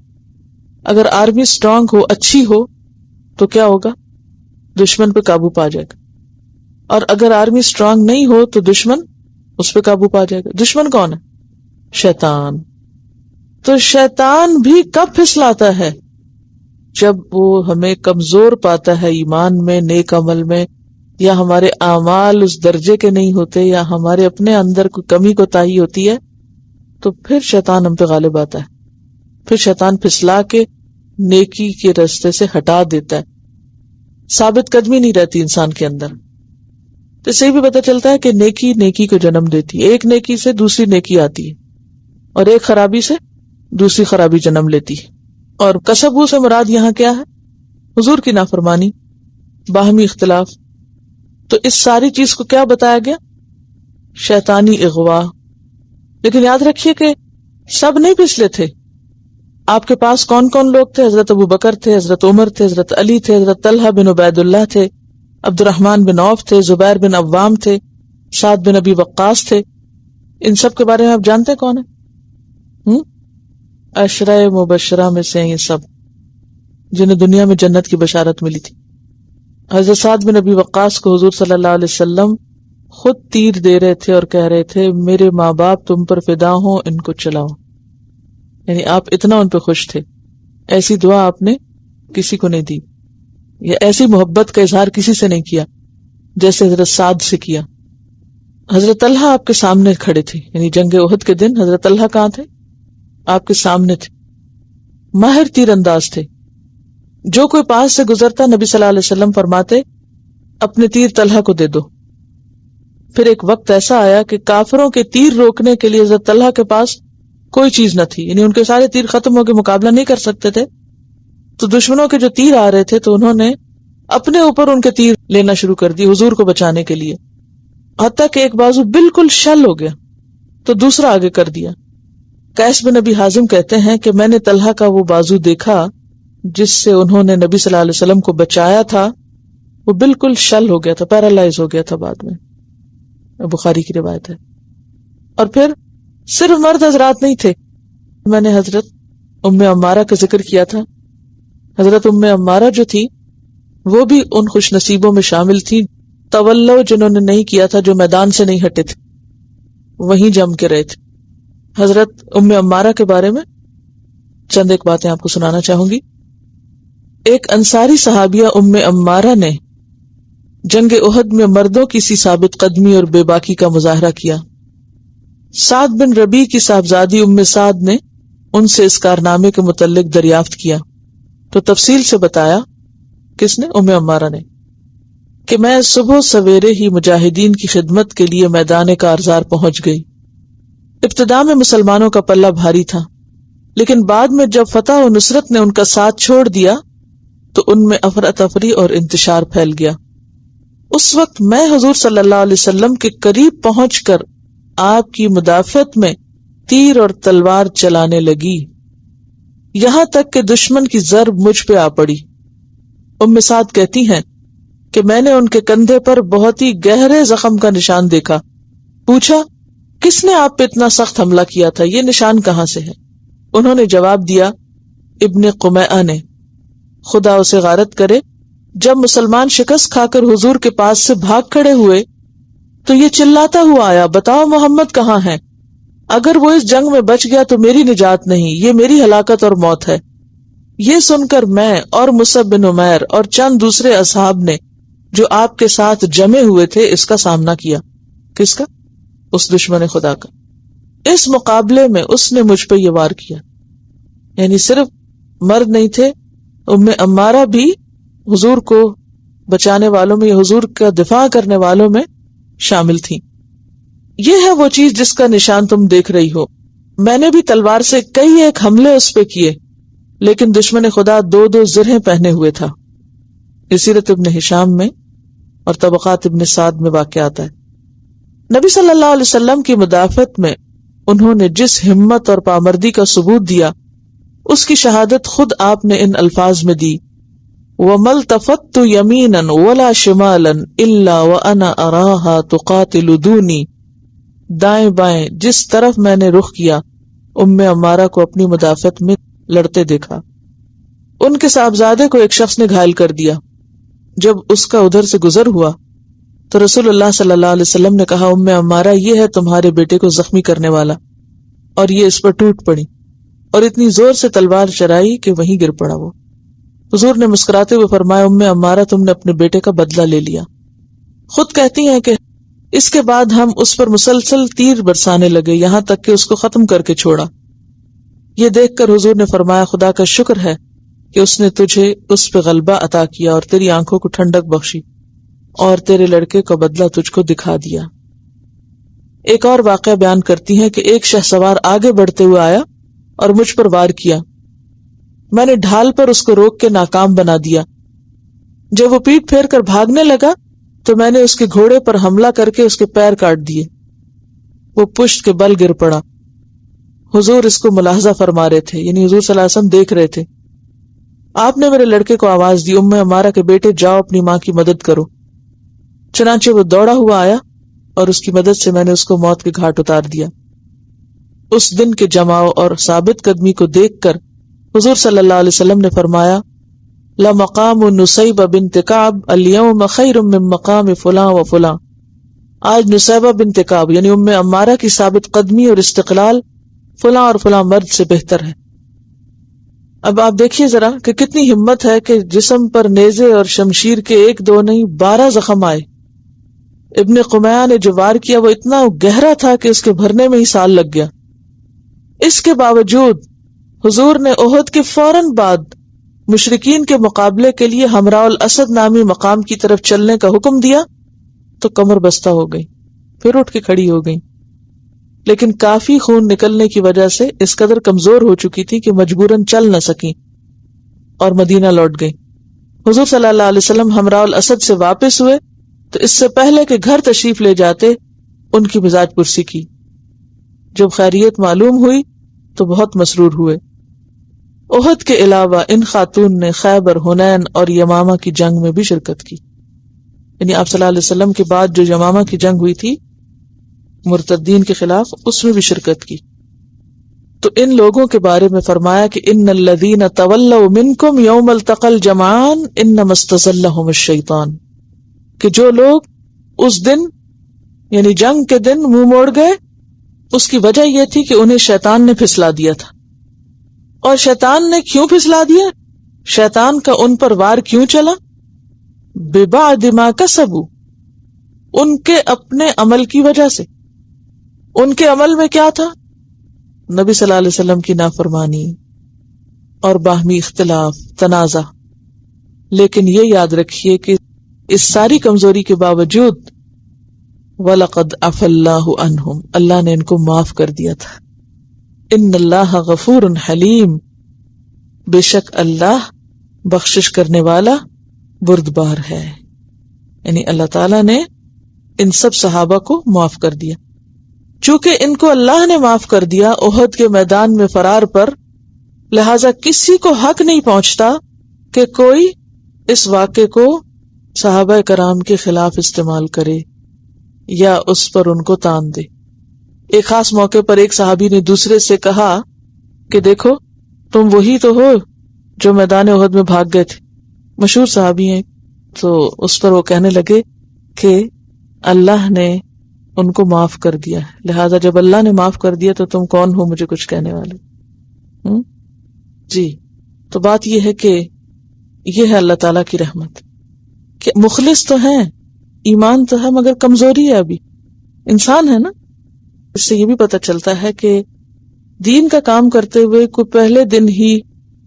اگر آرمی اسٹرانگ ہو، اچھی ہو، تو کیا ہوگا؟ دشمن پہ قابو پا جائے گا. اور اگر آرمی اسٹرانگ نہیں ہو تو دشمن اس پہ قابو پا جائے گا. دشمن کون ہے؟ شیطان. تو شیطان بھی کب پھسلاتا ہے؟ جب وہ ہمیں کمزور پاتا ہے ایمان میں، نیک عمل میں، یا ہمارے اعمال اس درجے کے نہیں ہوتے، یا ہمارے اپنے اندر کوئی کمی کوتاہی ہوتی ہے، تو پھر شیطان ہم پہ غالب آتا ہے، پھر شیطان پھسلا کے نیکی کے راستے سے ہٹا دیتا ہے، ثابت قدمی نہیں رہتی انسان کے اندر۔ تو اس سے بھی پتہ چلتا ہے کہ نیکی نیکی کو جنم دیتی ہے، ایک نیکی سے دوسری نیکی آتی ہے، اور ایک خرابی سے دوسری خرابی جنم لیتی ہے۔ اور کسبو سے مراد یہاں کیا ہے؟ حضور کی نافرمانی، باہمی اختلاف۔ تو اس ساری چیز کو کیا بتایا گیا؟ شیطانی اغوا۔ لیکن یاد رکھیے کہ سب نہیں پچھلے تھے۔ آپ کے پاس کون کون لوگ تھے؟ حضرت ابو بکر تھے، حضرت عمر تھے، حضرت علی تھے، حضرت طلحہ بن عبید اللہ تھے، عبد الرحمن بن عوف تھے، زبیر بن عوام تھے، سعد بن ابی وقاص تھے۔ ان سب کے بارے میں آپ جانتے ہیں کون ہیں؟ عشرہ مبشرہ میں سے یہ سب، جنہیں دنیا میں جنت کی بشارت ملی تھی۔ حضرت سعد بن ابی وقاص کو حضور صلی اللہ علیہ وسلم خود تیر دے رہے تھے اور کہہ رہے تھے میرے ماں باپ تم پر فدا ہوں، ان کو چلاؤ۔ یعنی آپ اتنا ان پہ خوش تھے، ایسی دعا آپ نے کسی کو نہیں دی، یا ایسی محبت کا اظہار کسی سے نہیں کیا جیسے حضرت سعد سے کیا۔ حضرت طلحہ آپ کے سامنے کھڑے تھے، یعنی جنگ احد کے دن حضرت طلحہ کہاں تھے؟ آپ کے سامنے تھے، ماہر تیر انداز تھے۔ جو کوئی پاس سے گزرتا نبی صلی اللہ علیہ وسلم فرماتے اپنے تیر طلحہ کو دے دو۔ پھر ایک وقت ایسا آیا کہ کافروں کے تیر روکنے کے لیے حضرت طلحہ کے پاس کوئی چیز نہ تھی، یعنی ان کے سارے تیر ختم ہو کے مقابلہ نہیں کر سکتے تھے، تو دشمنوں کے جو تیر آ رہے تھے تو انہوں نے اپنے اوپر ان کے تیر لینا شروع کر دی حضور کو بچانے کے لیے، حتیٰ کہ ایک بازو بالکل شل ہو گیا تو دوسرا آگے کر دیا۔ قیس بن ابی حازم کہتے ہیں کہ میں نے طلحہ کا وہ بازو دیکھا جس سے انہوں نے نبی صلی اللہ علیہ وسلم کو بچایا تھا، وہ بالکل شل ہو گیا تھا، پیرالائز ہو گیا تھا بعد میں، بخاری کی روایت ہے۔ اور پھر صرف مرد حضرات نہیں تھے، میں نے حضرت ام عمارہ کا ذکر کیا تھا۔ حضرت ام عمارہ جو تھی وہ بھی ان خوش نصیبوں میں شامل تھی، تولو جنہوں نے نہیں کیا تھا، جو میدان سے نہیں ہٹے تھے، وہیں جم کے رہے تھے۔ حضرت ام عمارہ کے بارے میں چند ایک باتیں آپ کو سنانا چاہوں گی۔ ایک انصاری صحابیہ ام عمارہ نے جنگ احد میں مردوں کی سی ثابت قدمی اور بے باکی کا مظاہرہ کیا۔ سعد بن ربیع کی صاحبزادی ام سعد نے ان سے اس کارنامے کے متعلق دریافت کیا تو تفصیل سے بتایا، کس نے؟ ام عمارہ نے، کہ میں صبح سویرے ہی مجاہدین کی خدمت کے لیے میدان کارزار پہنچ گئی۔ ابتدا میں مسلمانوں کا پلہ بھاری تھا، لیکن بعد میں جب فتح و نصرت نے ان کا ساتھ چھوڑ دیا تو ان میں افراتفری اور انتشار پھیل گیا۔ اس وقت میں حضور صلی اللہ علیہ وسلم کے قریب پہنچ کر آپ کی مدافعت میں تیر اور تلوار چلانے لگی، یہاں تک کہ دشمن کی ضرب مجھ پہ آ پڑی۔ ام سعد کہتی ہیں کہ میں نے ان کے کندھے پر بہت ہی گہرے زخم کا نشان دیکھا، پوچھا کس نے آپ پہ اتنا سخت حملہ کیا تھا، یہ نشان کہاں سے ہے؟ انہوں نے جواب دیا ابن قمیعہ نے، خدا اسے غارت کرے۔ جب مسلمان شکست کھا کر حضور کے پاس سے بھاگ کھڑے ہوئے تو یہ چلاتا ہوا آیا، بتاؤ محمد کہاں ہے؟ اگر وہ اس جنگ میں بچ گیا تو میری نجات نہیں، یہ میری ہلاکت اور موت ہے۔ یہ سن کر میں اور مصعب بن عمیر اور چند دوسرے اصحاب نے جو آپ کے ساتھ جمے ہوئے تھے اس کا سامنا کیا۔ کس کا؟ اس دشمن خدا کا۔ اس مقابلے میں اس نے مجھ پہ یہ وار کیا، یعنی صرف مرد نہیں تھے، ام عمارہ بھی حضور کو بچانے والوں میں، حضور کا دفاع کرنے والوں میں شامل تھی۔ یہ ہے وہ چیز جس کا نشان تم دیکھ رہی ہو۔ میں نے بھی تلوار سے کئی ایک حملے اس پہ کیے، لیکن دشمن خدا 2 زرہیں پہنے ہوئے تھا۔ یہ سیرت ابن ہشام میں اور طبقات ابن سعد میں واقع آتا ہے۔ نبی صلی اللہ علیہ وسلم کی مدافعت میں انہوں نے جس ہمت اور پامردی کا ثبوت دیا، اس کی شہادت خود آپ نے ان الفاظ میں دی، وَمَا الْتَفَتُّ يَمِينًا وَلَا شِمَالًا إِلَّا وَأَنَا أَرَاهَا تُقَاتِلُ دُونِي۔ دائیں بائیں جس طرف میں نے رخ کیا، ام عمارہ کو اپنی مدافعت میں لڑتے دیکھا۔ ان کے صاحبزادے کو ایک شخص نے گھائل کر دیا۔ جب اس کا ادھر سے گزر ہوا تو رسول اللہ صلی اللہ علیہ وسلم نے کہا، ام عمارہ یہ ہے تمہارے بیٹے کو زخمی کرنے والا، اور یہ اس پر ٹوٹ پڑی اور اتنی زور سے تلوار چرائی کہ وہیں گر پڑا وہ۔ حضور نے مسکراتے ہوئے فرمایا، ام عمارہ تم نے اپنے بیٹے کا بدلہ لے لیا۔ خود کہتی ہیں کہ اس کے بعد ہم اس پر مسلسل تیر برسانے لگے یہاں تک کہ اس کو ختم کر کے چھوڑا۔ یہ دیکھ کر حضور نے فرمایا خدا کا شکر ہے کہ اس نے تجھے اس پہ غلبہ عطا کیا اور تیری آنکھوں کو ٹھنڈک بخشی اور تیرے لڑکے کا بدلہ تجھ کو دکھا دیا۔ ایک اور واقعہ بیان کرتی ہیں کہ ایک شہسوار آگے بڑھتے ہوئے آیا اور مجھ پر وار کیا، میں نے ڈھال پر اس کو روک کے ناکام بنا دیا۔ جب وہ پیٹ پھیر کر بھاگنے لگا تو میں نے اس کے گھوڑے پر حملہ کر کے اس کے پیر کاٹ دیے، وہ پشت کے بل گر پڑا۔ حضور اس کو ملاحظہ فرما رہے تھے، یعنی حضور صلی اللہ علیہ وسلم دیکھ رہے تھے۔ آپ نے میرے لڑکے کو آواز دی، ام عمارہ کے بیٹے جاؤ اپنی ماں کی مدد کرو۔ چنانچہ وہ دوڑا ہوا آیا اور اس کی مدد سے میں نے اس کو موت کے گھاٹ اتار دیا۔ اس دن کے جماؤ اور ثابت قدمی کو دیکھ کر حضور صلی اللہ علیہ وسلم نے فرمایا لَمَقَامُ نُسَيْبَ بِنْتِ كَعْبَ الْيَوْمَ خَيْرٌ مِّن مَقَامِ فُلان و فُلان۔ آج نسیبہ بنت کعب یعنی ام عمارہ کی ثابت قدمی اور استقلال فلاں اور فلاں مرد سے بہتر ہے۔ اب آپ دیکھیے ذرا کہ کتنی ہمت ہے کہ جسم پر نیزے اور شمشیر کے 1 2 نہیں 12 زخم آئے۔ ابن قمیہ نے جو وار کیا وہ اتنا گہرا تھا کہ اس کے بھرنے میں ہی سال لگ گیا۔ اس کے باوجود حضور نے احد کے فوراً بعد مشرکین کے مقابلے کے لیے حمراء الاسد نامی مقام کی طرف چلنے کا حکم دیا تو کمر بستہ ہو گئی، پھر اٹھ کے کھڑی ہو گئی، لیکن کافی خون نکلنے کی وجہ سے اس قدر کمزور ہو چکی تھی کہ مجبوراً چل نہ سکی اور مدینہ لوٹ گئی۔ حضور صلی اللہ علیہ وسلم حمراء الاسد سے واپس ہوئے تو اس سے پہلے کہ گھر تشریف لے جاتے ان کی مزاج پرسی کی۔ جب خیریت معلوم ہوئی تو بہت مسرور ہوئے۔ احد کے علاوہ ان خاتون نے خیبر، حنین اور یمامہ کی جنگ میں بھی شرکت کی، یعنی آپ صلی اللہ علیہ وسلم کے بعد جو یمامہ کی جنگ ہوئی تھی مرتدین کے خلاف، اس میں بھی شرکت کی۔ تو ان لوگوں کے بارے میں فرمایا کہ ان الذین تولوا منکم یوم التقى الجمعان انما استزلهم الشیطان، کہ جو لوگ اس دن یعنی جنگ کے دن منہ موڑ گئے اس کی وجہ یہ تھی کہ انہیں شیطان نے پھسلا دیا تھا۔ اور شیطان نے کیوں پھسلا دیا؟ شیطان کا ان پر وار کیوں چلا؟ ببعد ما کسبوا، ان کے اپنے عمل کی وجہ سے۔ ان کے عمل میں کیا تھا؟ نبی صلی اللہ علیہ وسلم کی نافرمانی اور باہمی اختلاف، تنازع۔ لیکن یہ یاد رکھیے کہ اس ساری کمزوری کے باوجود وَلَقَدْ عَفَا اللَّهُ عَنْهُمْ، اللہ نے ان کو معاف کر دیا تھا۔ ان اللہ غفور حلیم، بے شک اللہ بخشش کرنے والا بردبار ہے، یعنی اللہ تعالیٰ نے ان سب صحابہ کو معاف کر دیا۔ چونکہ ان کو اللہ نے معاف کر دیا احد کے میدان میں فرار پر، لہذا کسی کو حق نہیں پہنچتا کہ کوئی اس واقعے کو صحابہ کرام کے خلاف استعمال کرے یا اس پر ان کو تان دے۔ ایک خاص موقع پر ایک صحابی نے دوسرے سے کہا کہ دیکھو تم وہی تو ہو جو میدان احد میں بھاگ گئے تھے، مشہور صحابی ہیں۔ تو اس پر وہ کہنے لگے کہ اللہ نے ان کو معاف کر دیا ہے، لہذا جب اللہ نے معاف کر دیا تو تم کون ہو مجھے کچھ کہنے والے؟ جی، تو بات یہ ہے کہ یہ ہے اللہ تعالیٰ کی رحمت کہ مخلص تو ہیں، ایمان تو ہے، مگر کمزوری ہے، ابھی انسان ہے نا۔ اس سے یہ بھی پتہ چلتا ہے کہ دین کا کام کرتے ہوئے کوئی پہلے دن ہی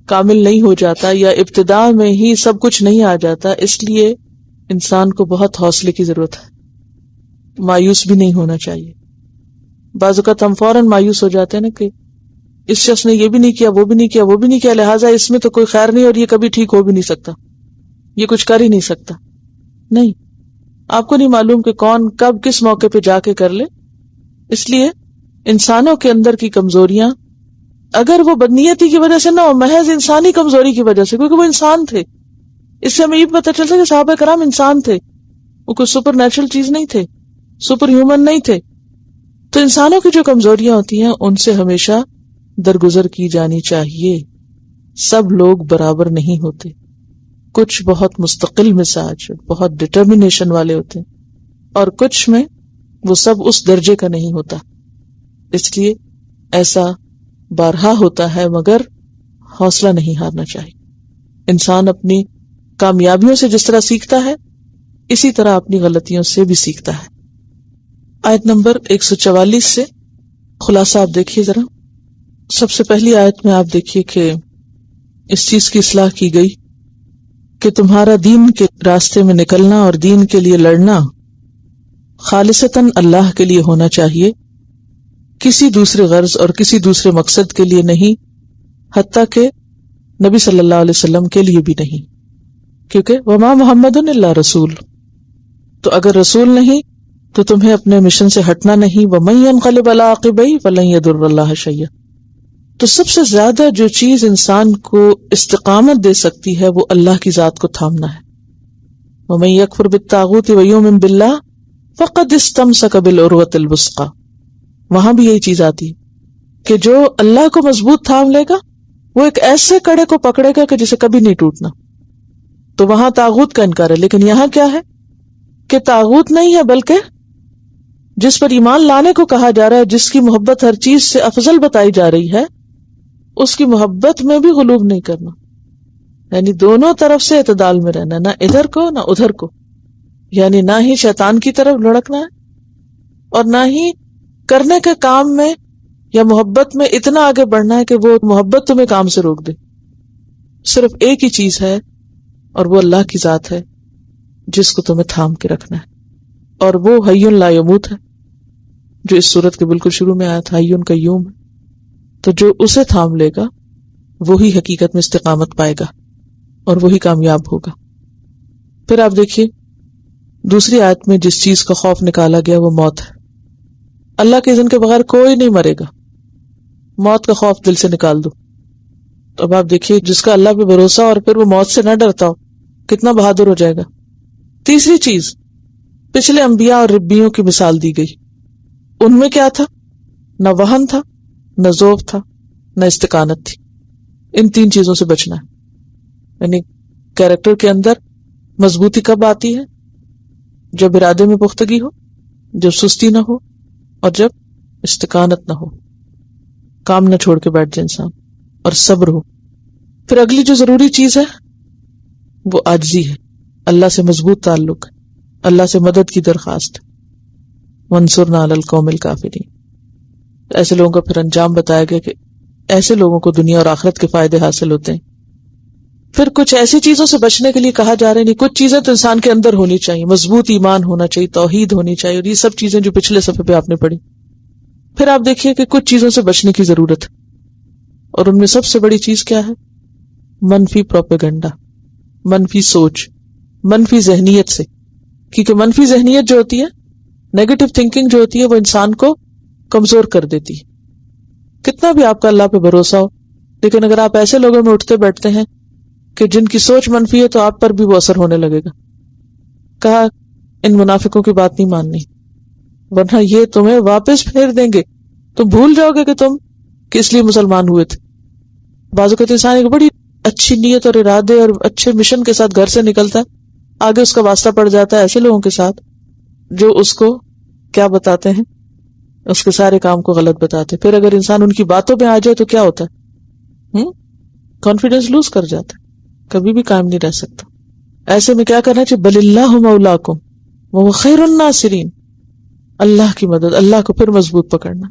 کامل نہیں ہو جاتا یا ابتداء میں ہی سب کچھ نہیں آ جاتا، اس لیے انسان کو بہت حوصلے کی ضرورت ہے، مایوس بھی نہیں ہونا چاہیے۔ بعض اوقات ہم فوراً مایوس ہو جاتے ہیں نا کہ اس شخص نے یہ بھی نہیں کیا، وہ بھی نہیں کیا، وہ بھی نہیں کیا، لہٰذا اس میں تو کوئی خیر نہیں اور یہ کبھی ٹھیک ہو بھی نہیں سکتا، یہ کچھ کر ہی نہیں سکتا۔ نہیں، آپ کو نہیں معلوم کہ کون کب کس موقع پہ جا کے کر لے، اس لیے انسانوں کے اندر کی کمزوریاں اگر وہ بدنیتی کی وجہ سے نہ ہو، محض انسانی کمزوری کی وجہ سے، کیونکہ وہ انسان تھے، اس سے ہمیں یہ پتہ چلتا ہے کہ صحابہ کرام انسان تھے، وہ کوئی سپر نیچرل چیز نہیں تھے، سپر ہیومن نہیں تھے۔ تو انسانوں کی جو کمزوریاں ہوتی ہیں ان سے ہمیشہ درگزر کی جانی چاہیے۔ سب لوگ برابر نہیں ہوتے، کچھ بہت مستقل مزاج، بہت ڈٹرمنیشن والے ہوتے ہیں، اور کچھ میں وہ سب اس درجے کا نہیں ہوتا۔ اس لیے ایسا بارہا ہوتا ہے، مگر حوصلہ نہیں ہارنا چاہیے۔ انسان اپنی کامیابیوں سے جس طرح سیکھتا ہے اسی طرح اپنی غلطیوں سے بھی سیکھتا ہے۔ آیت نمبر 144 سے خلاصہ آپ دیکھیے ذرا. سب سے پہلی آیت میں آپ دیکھیے کہ اس چیز کی اصلاح کی گئی کہ تمہارا دین کے راستے میں نکلنا اور دین کے لیے لڑنا خالصتاً اللہ کے لیے ہونا چاہیے، کسی دوسرے غرض اور کسی دوسرے مقصد کے لیے نہیں، حتیٰ کہ نبی صلی اللہ علیہ وسلم کے لیے بھی نہیں، کیونکہ وما محمد الا رسول. تو اگر رسول نہیں تو تمہیں اپنے مشن سے ہٹنا نہیں. ومن ينقلب على عقبیہ فلن يضر اللہ شیئا. تو سب سے زیادہ جو چیز انسان کو استقامت دے سکتی ہے وہ اللہ کی ذات کو تھامنا ہے. ومن یکفر بالطاغوت ویؤمن باللہ فقد استمسک بالعروۃ الوثقی. وہاں بھی یہی چیز آتی ہے کہ جو اللہ کو مضبوط تھام لے گا وہ ایک ایسے کڑے کو پکڑے گا کہ جسے کبھی نہیں ٹوٹنا. تو وہاں طاغوت کا انکار ہے، لیکن یہاں کیا ہے کہ طاغوت نہیں ہے بلکہ جس پر ایمان لانے کو کہا جا رہا ہے، جس کی محبت ہر چیز سے افضل بتائی جا رہی ہے، اس کی محبت میں بھی غلوب نہیں کرنا. یعنی دونوں طرف سے اعتدال میں رہنا، نہ ادھر کو نہ ادھر کو. یعنی نہ ہی شیطان کی طرف لڑکنا ہے اور نہ ہی کرنے کے کام میں یا محبت میں اتنا آگے بڑھنا ہے کہ وہ محبت تمہیں کام سے روک دے. صرف ایک ہی چیز ہے اور وہ اللہ کی ذات ہے جس کو تمہیں تھام کے رکھنا ہے، اور وہ حی لا یموت ہے جو اس سورت کے بالکل شروع میں آیا تھا، حی قیوم ہے. تو جو اسے تھام لے گا وہی حقیقت میں استقامت پائے گا اور وہی کامیاب ہوگا. پھر آپ دیکھیے دوسری آیت میں جس چیز کا خوف نکالا گیا وہ موت ہے. اللہ کے اذن کے بغیر کوئی نہیں مرے گا. موت کا خوف دل سے نکال دو. تو اب آپ دیکھیے جس کا اللہ پہ بھروسہ اور پھر وہ موت سے نہ ڈرتا ہو کتنا بہادر ہو جائے گا. تیسری چیز، پچھلے انبیاء اور ربیوں کی مثال دی گئی. ان میں کیا تھا؟ نہ وہن تھا، نہ ذوف تھا، نہ استقامت تھی. ان تین چیزوں سے بچنا ہے. یعنی کیریکٹر کے اندر مضبوطی کب آتی ہے؟ جب ارادے میں پختگی ہو، جب سستی نہ ہو، اور جب استقامت نہ ہو، کام نہ چھوڑ کے بیٹھ جائے انسان، اور صبر ہو. پھر اگلی جو ضروری چیز ہے وہ عاجزی ہے، اللہ سے مضبوط تعلق، اللہ سے مدد کی درخواست. وانصرنا علی القوم الکافرین. ایسے لوگوں کا پھر انجام بتایا گیا کہ ایسے لوگوں کو دنیا اور آخرت کے فائدے حاصل ہوتے ہیں. پھر کچھ ایسی چیزوں سے بچنے کے لیے کہا جا رہا ہے. نہیں، کچھ چیزیں تو انسان کے اندر ہونی چاہیے، مضبوط ایمان ہونا چاہیے، توحید ہونی چاہیے، اور یہ سب چیزیں جو پچھلے صفحے پہ آپ نے پڑھی. پھر آپ دیکھیے کہ کچھ چیزوں سے بچنے کی ضرورت ہے، اور ان میں سب سے بڑی چیز کیا ہے؟ منفی پروپیگنڈا، منفی سوچ، منفی ذہنیت سے. کیونکہ منفی ذہنیت جو ہوتی ہے، نیگیٹو تھنکنگ جو ہوتی ہے، وہ انسان کو کمزور کر دیتی ہے. کتنا بھی آپ کا اللہ پہ بھروسہ ہو، لیکن اگر آپ ایسے لوگوں میں اٹھتے بیٹھتے ہیں کہ جن کی سوچ منفی ہے تو آپ پر بھی وہ اثر ہونے لگے گا. کہا ان منافقوں کی بات نہیں ماننی، ورنہ یہ تمہیں واپس پھیر دیں گے. تم بھول جاؤ گے کہ تم کس لیے مسلمان ہوئے تھے. بعض اوقات انسان ایک بڑی اچھی نیت اور ارادے اور اچھے مشن کے ساتھ گھر سے نکلتا ہے، آگے اس کا واسطہ پڑ جاتا ہے ایسے لوگوں کے ساتھ جو اس کو کیا بتاتے ہیں، اس کے سارے کام کو غلط بتاتے. پھر اگر انسان ان کی باتوں میں آ جائے تو کیا ہوتا ہے؟ کانفیڈنس لوز کر جاتا ہے، کبھی بھی قائم نہیں رہ سکتا. ایسے میں کیا کرنا چاہیے؟ بل اللہ مولاکم وہو خیر الناصرین. اللہ کی مدد، اللہ کو پھر مضبوط پکڑنا.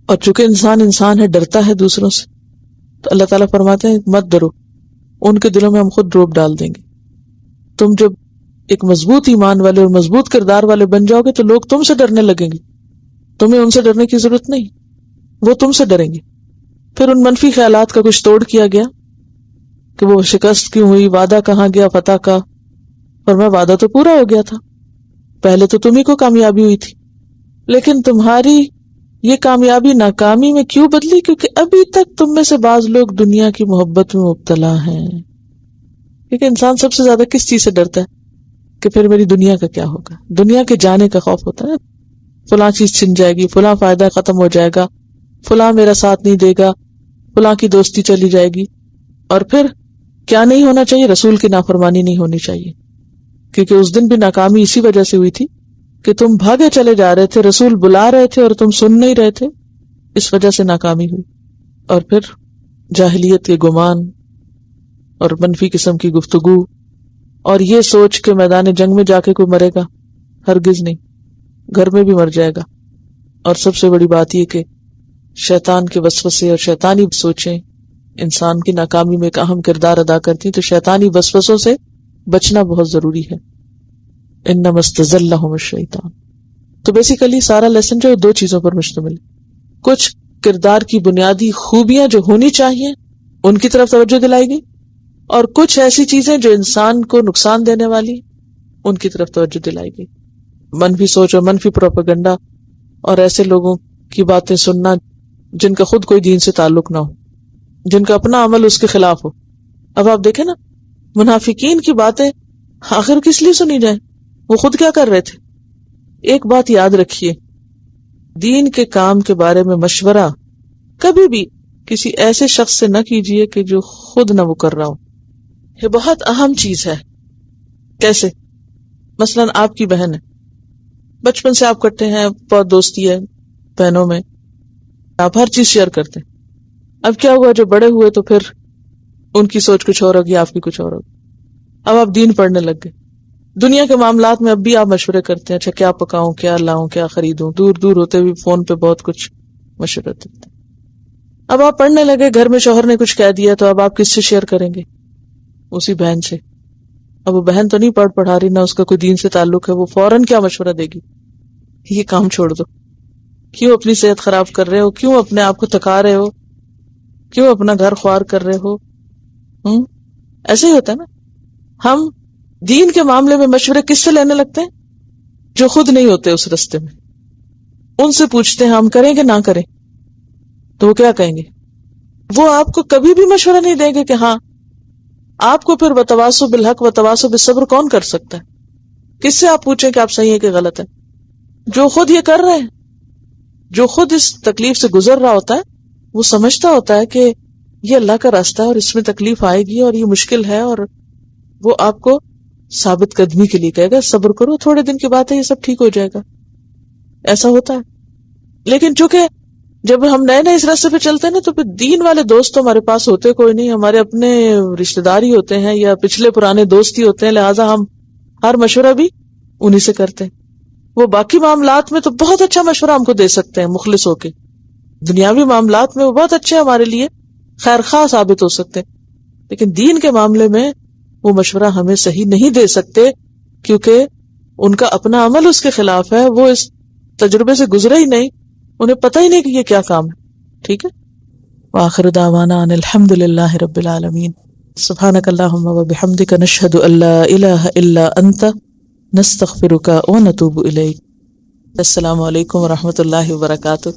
اور چونکہ انسان ہے، ڈرتا ہے دوسروں سے، تو اللہ تعالیٰ فرماتے ہیں مت ڈرو، ان کے دلوں میں ہم خود روب ڈال دیں گے. تم جب ایک مضبوط ایمان والے اور مضبوط کردار والے بن جاؤ گے تو لوگ تم سے ڈرنے لگیں گے. تمہیں ان سے ڈرنے کی ضرورت نہیں، وہ تم سے ڈریں گے. پھر ان منفی خیالات کا کچھ توڑ کیا گیا کہ وہ شکست کیوں ہوئی، وعدہ کہاں گیا فتح کا. فرمایا وعدہ تو پورا ہو گیا تھا، پہلے تو تمہیں کو کامیابی ہوئی تھی، لیکن تمہاری یہ کامیابی ناکامی میں کیوں بدلی؟ کیونکہ ابھی تک تم میں سے بعض لوگ دنیا کی محبت میں مبتلا ہیں. کیونکہ انسان سب سے زیادہ کس چیز سے ڈرتا ہے کہ پھر میری دنیا کا کیا ہوگا. دنیا کے جانے کا خوف ہوتا ہے، فلاں چیز چھن جائے گی، فلاں فائدہ ختم ہو جائے گا، فلاں میرا ساتھ نہیں دے گا، فلاں کی دوستی چلی جائے گی. اور پھر کیا نہیں ہونا چاہیے؟ رسول کی نافرمانی نہیں ہونی چاہیے. کیونکہ اس دن بھی ناکامی اسی وجہ سے ہوئی تھی کہ تم بھاگے چلے جا رہے تھے، رسول بلا رہے تھے اور تم سن نہیں رہے تھے، اس وجہ سے ناکامی ہوئی. اور پھر جاہلیت کے گمان اور منفی قسم کی گفتگو، اور یہ سوچ کے میدان جنگ میں جا کے کوئی مرے گا، ہرگز نہیں. گھر میں بھی مر جائے گا. اور سب سے بڑی بات یہ کہ شیطان کے وسوسے اور شیطانی سوچیں انسان کی ناکامی میں ایک اہم کردار ادا کرتی، تو شیطانی وسوسوں سے بچنا بہت ضروری ہے. انما استزلهم الشیطان. تو بیسیکلی سارا لیسن جو ہے دو چیزوں پر مشتمل ہے. کچھ کردار کی بنیادی خوبیاں جو ہونی چاہیے ان کی طرف توجہ دلائی گئی، اور کچھ ایسی چیزیں جو انسان کو نقصان دینے والی ان کی طرف توجہ دلائی گئی. منفی سوچ اور منفی پروپیگنڈا اور ایسے لوگوں کی باتیں سننا جن کا خود کوئی دین سے تعلق نہ ہو، جن کا اپنا عمل اس کے خلاف ہو. اب آپ دیکھیں نا منافقین کی باتیں آخر کس لیے سنی جائیں؟ وہ خود کیا کر رہے تھے؟ ایک بات یاد رکھیے، دین کے کام کے بارے میں مشورہ کبھی بھی کسی ایسے شخص سے نہ کیجیے کہ جو خود نہ وہ کر رہا ہو. یہ بہت اہم چیز ہے. کیسے؟ مثلا آپ کی بہن ہے، بچپن سے آپ کرتے ہیں، بہت دوستی ہے بہنوں میں، آپ ہر چیز شیئر کرتے ہیں. اب کیا ہوا جو بڑے ہوئے تو پھر ان کی سوچ کچھ اور ہوگی، آپ کی کچھ اور ہوگی. اب آپ دین پڑھنے لگ گئے، دنیا کے معاملات میں اب بھی آپ مشورے کرتے ہیں، اچھا کیا پکاؤں، کیا لاؤں، کیا خریدوں، دور دور ہوتے ہوئے فون پہ بہت کچھ مشورے دیتے ہیں. اب آپ پڑھنے لگے، گھر میں شوہر نے کچھ کہہ دیا تو اب آپ کس سے شیئر کریں گے؟ اسی بہن سے. اب وہ بہن تو نہیں پڑھا رہی، نہ اس کا کوئی دین سے تعلق ہے، وہ فوراً کیا مشورہ دے گی؟ یہ کام چھوڑ دو. کیوں اپنی صحت خراب کر رہے ہو؟ کیوں اپنے آپ کو تھکا رہے ہو؟ کیوں اپنا گھر خوار کر رہے ہو؟ ایسے ہی ہوتا ہے نا. ہم دین کے معاملے میں مشورے کس سے لینے لگتے ہیں؟ جو خود نہیں ہوتے اس رستے میں. ان سے پوچھتے ہیں ہم کریں کہ نہ کریں، تو وہ کیا کہیں گے؟ وہ آپ کو کبھی بھی مشورہ نہیں دیں گے کہ ہاں. آپ کو پھر وتواصوا بالحق وتواصوا بالصبر کون کر سکتا ہے؟ کس سے آپ پوچھیں کہ آپ صحیح ہے کہ غلط ہے؟ جو خود یہ کر رہے ہیں، جو خود اس تکلیف سے گزر رہا ہوتا ہے، وہ سمجھتا ہوتا ہے کہ یہ اللہ کا راستہ ہے اور اس میں تکلیف آئے گی اور یہ مشکل ہے، اور وہ آپ کو ثابت قدمی کے لیے کہے گا صبر کرو، تھوڑے دن کی بات ہے، یہ سب ٹھیک ہو جائے گا. ایسا ہوتا ہے. لیکن چونکہ جب ہم نئے نئے اس راستے پہ چلتے ہیں نا، تو پھر دین والے دوست تو ہمارے پاس ہوتے کوئی نہیں، ہمارے اپنے رشتہ دار ہی ہوتے ہیں یا پچھلے پرانے دوست ہی ہوتے ہیں، لہٰذا ہم ہر مشورہ بھی انہی سے کرتے ہیں. وہ باقی معاملات میں تو بہت اچھا مشورہ ہم کو دے سکتے ہیں مخلص ہو کے، دنیاوی معاملات میں وہ بہت اچھے ہمارے لیے خیر خواہ ثابت ہو سکتے، لیکن دین کے معاملے میں وہ مشورہ ہمیں صحیح نہیں دے سکتے، کیونکہ ان کا اپنا عمل اس کے خلاف ہے، وہ اس تجربے سے گزرے ہی نہیں، انہیں پتہ ہی نہیں کہ یہ کیا کام ہے. ٹھیک ہے. وآخر دعوانا ان الحمد للہ رب العالمین. سبحانک اللہم وبحمدک، نشہد ان لا الہ الا انت، نستغفرک ونتوب الیک. السلام علیکم ورحمۃ اللہ وبرکاتہ.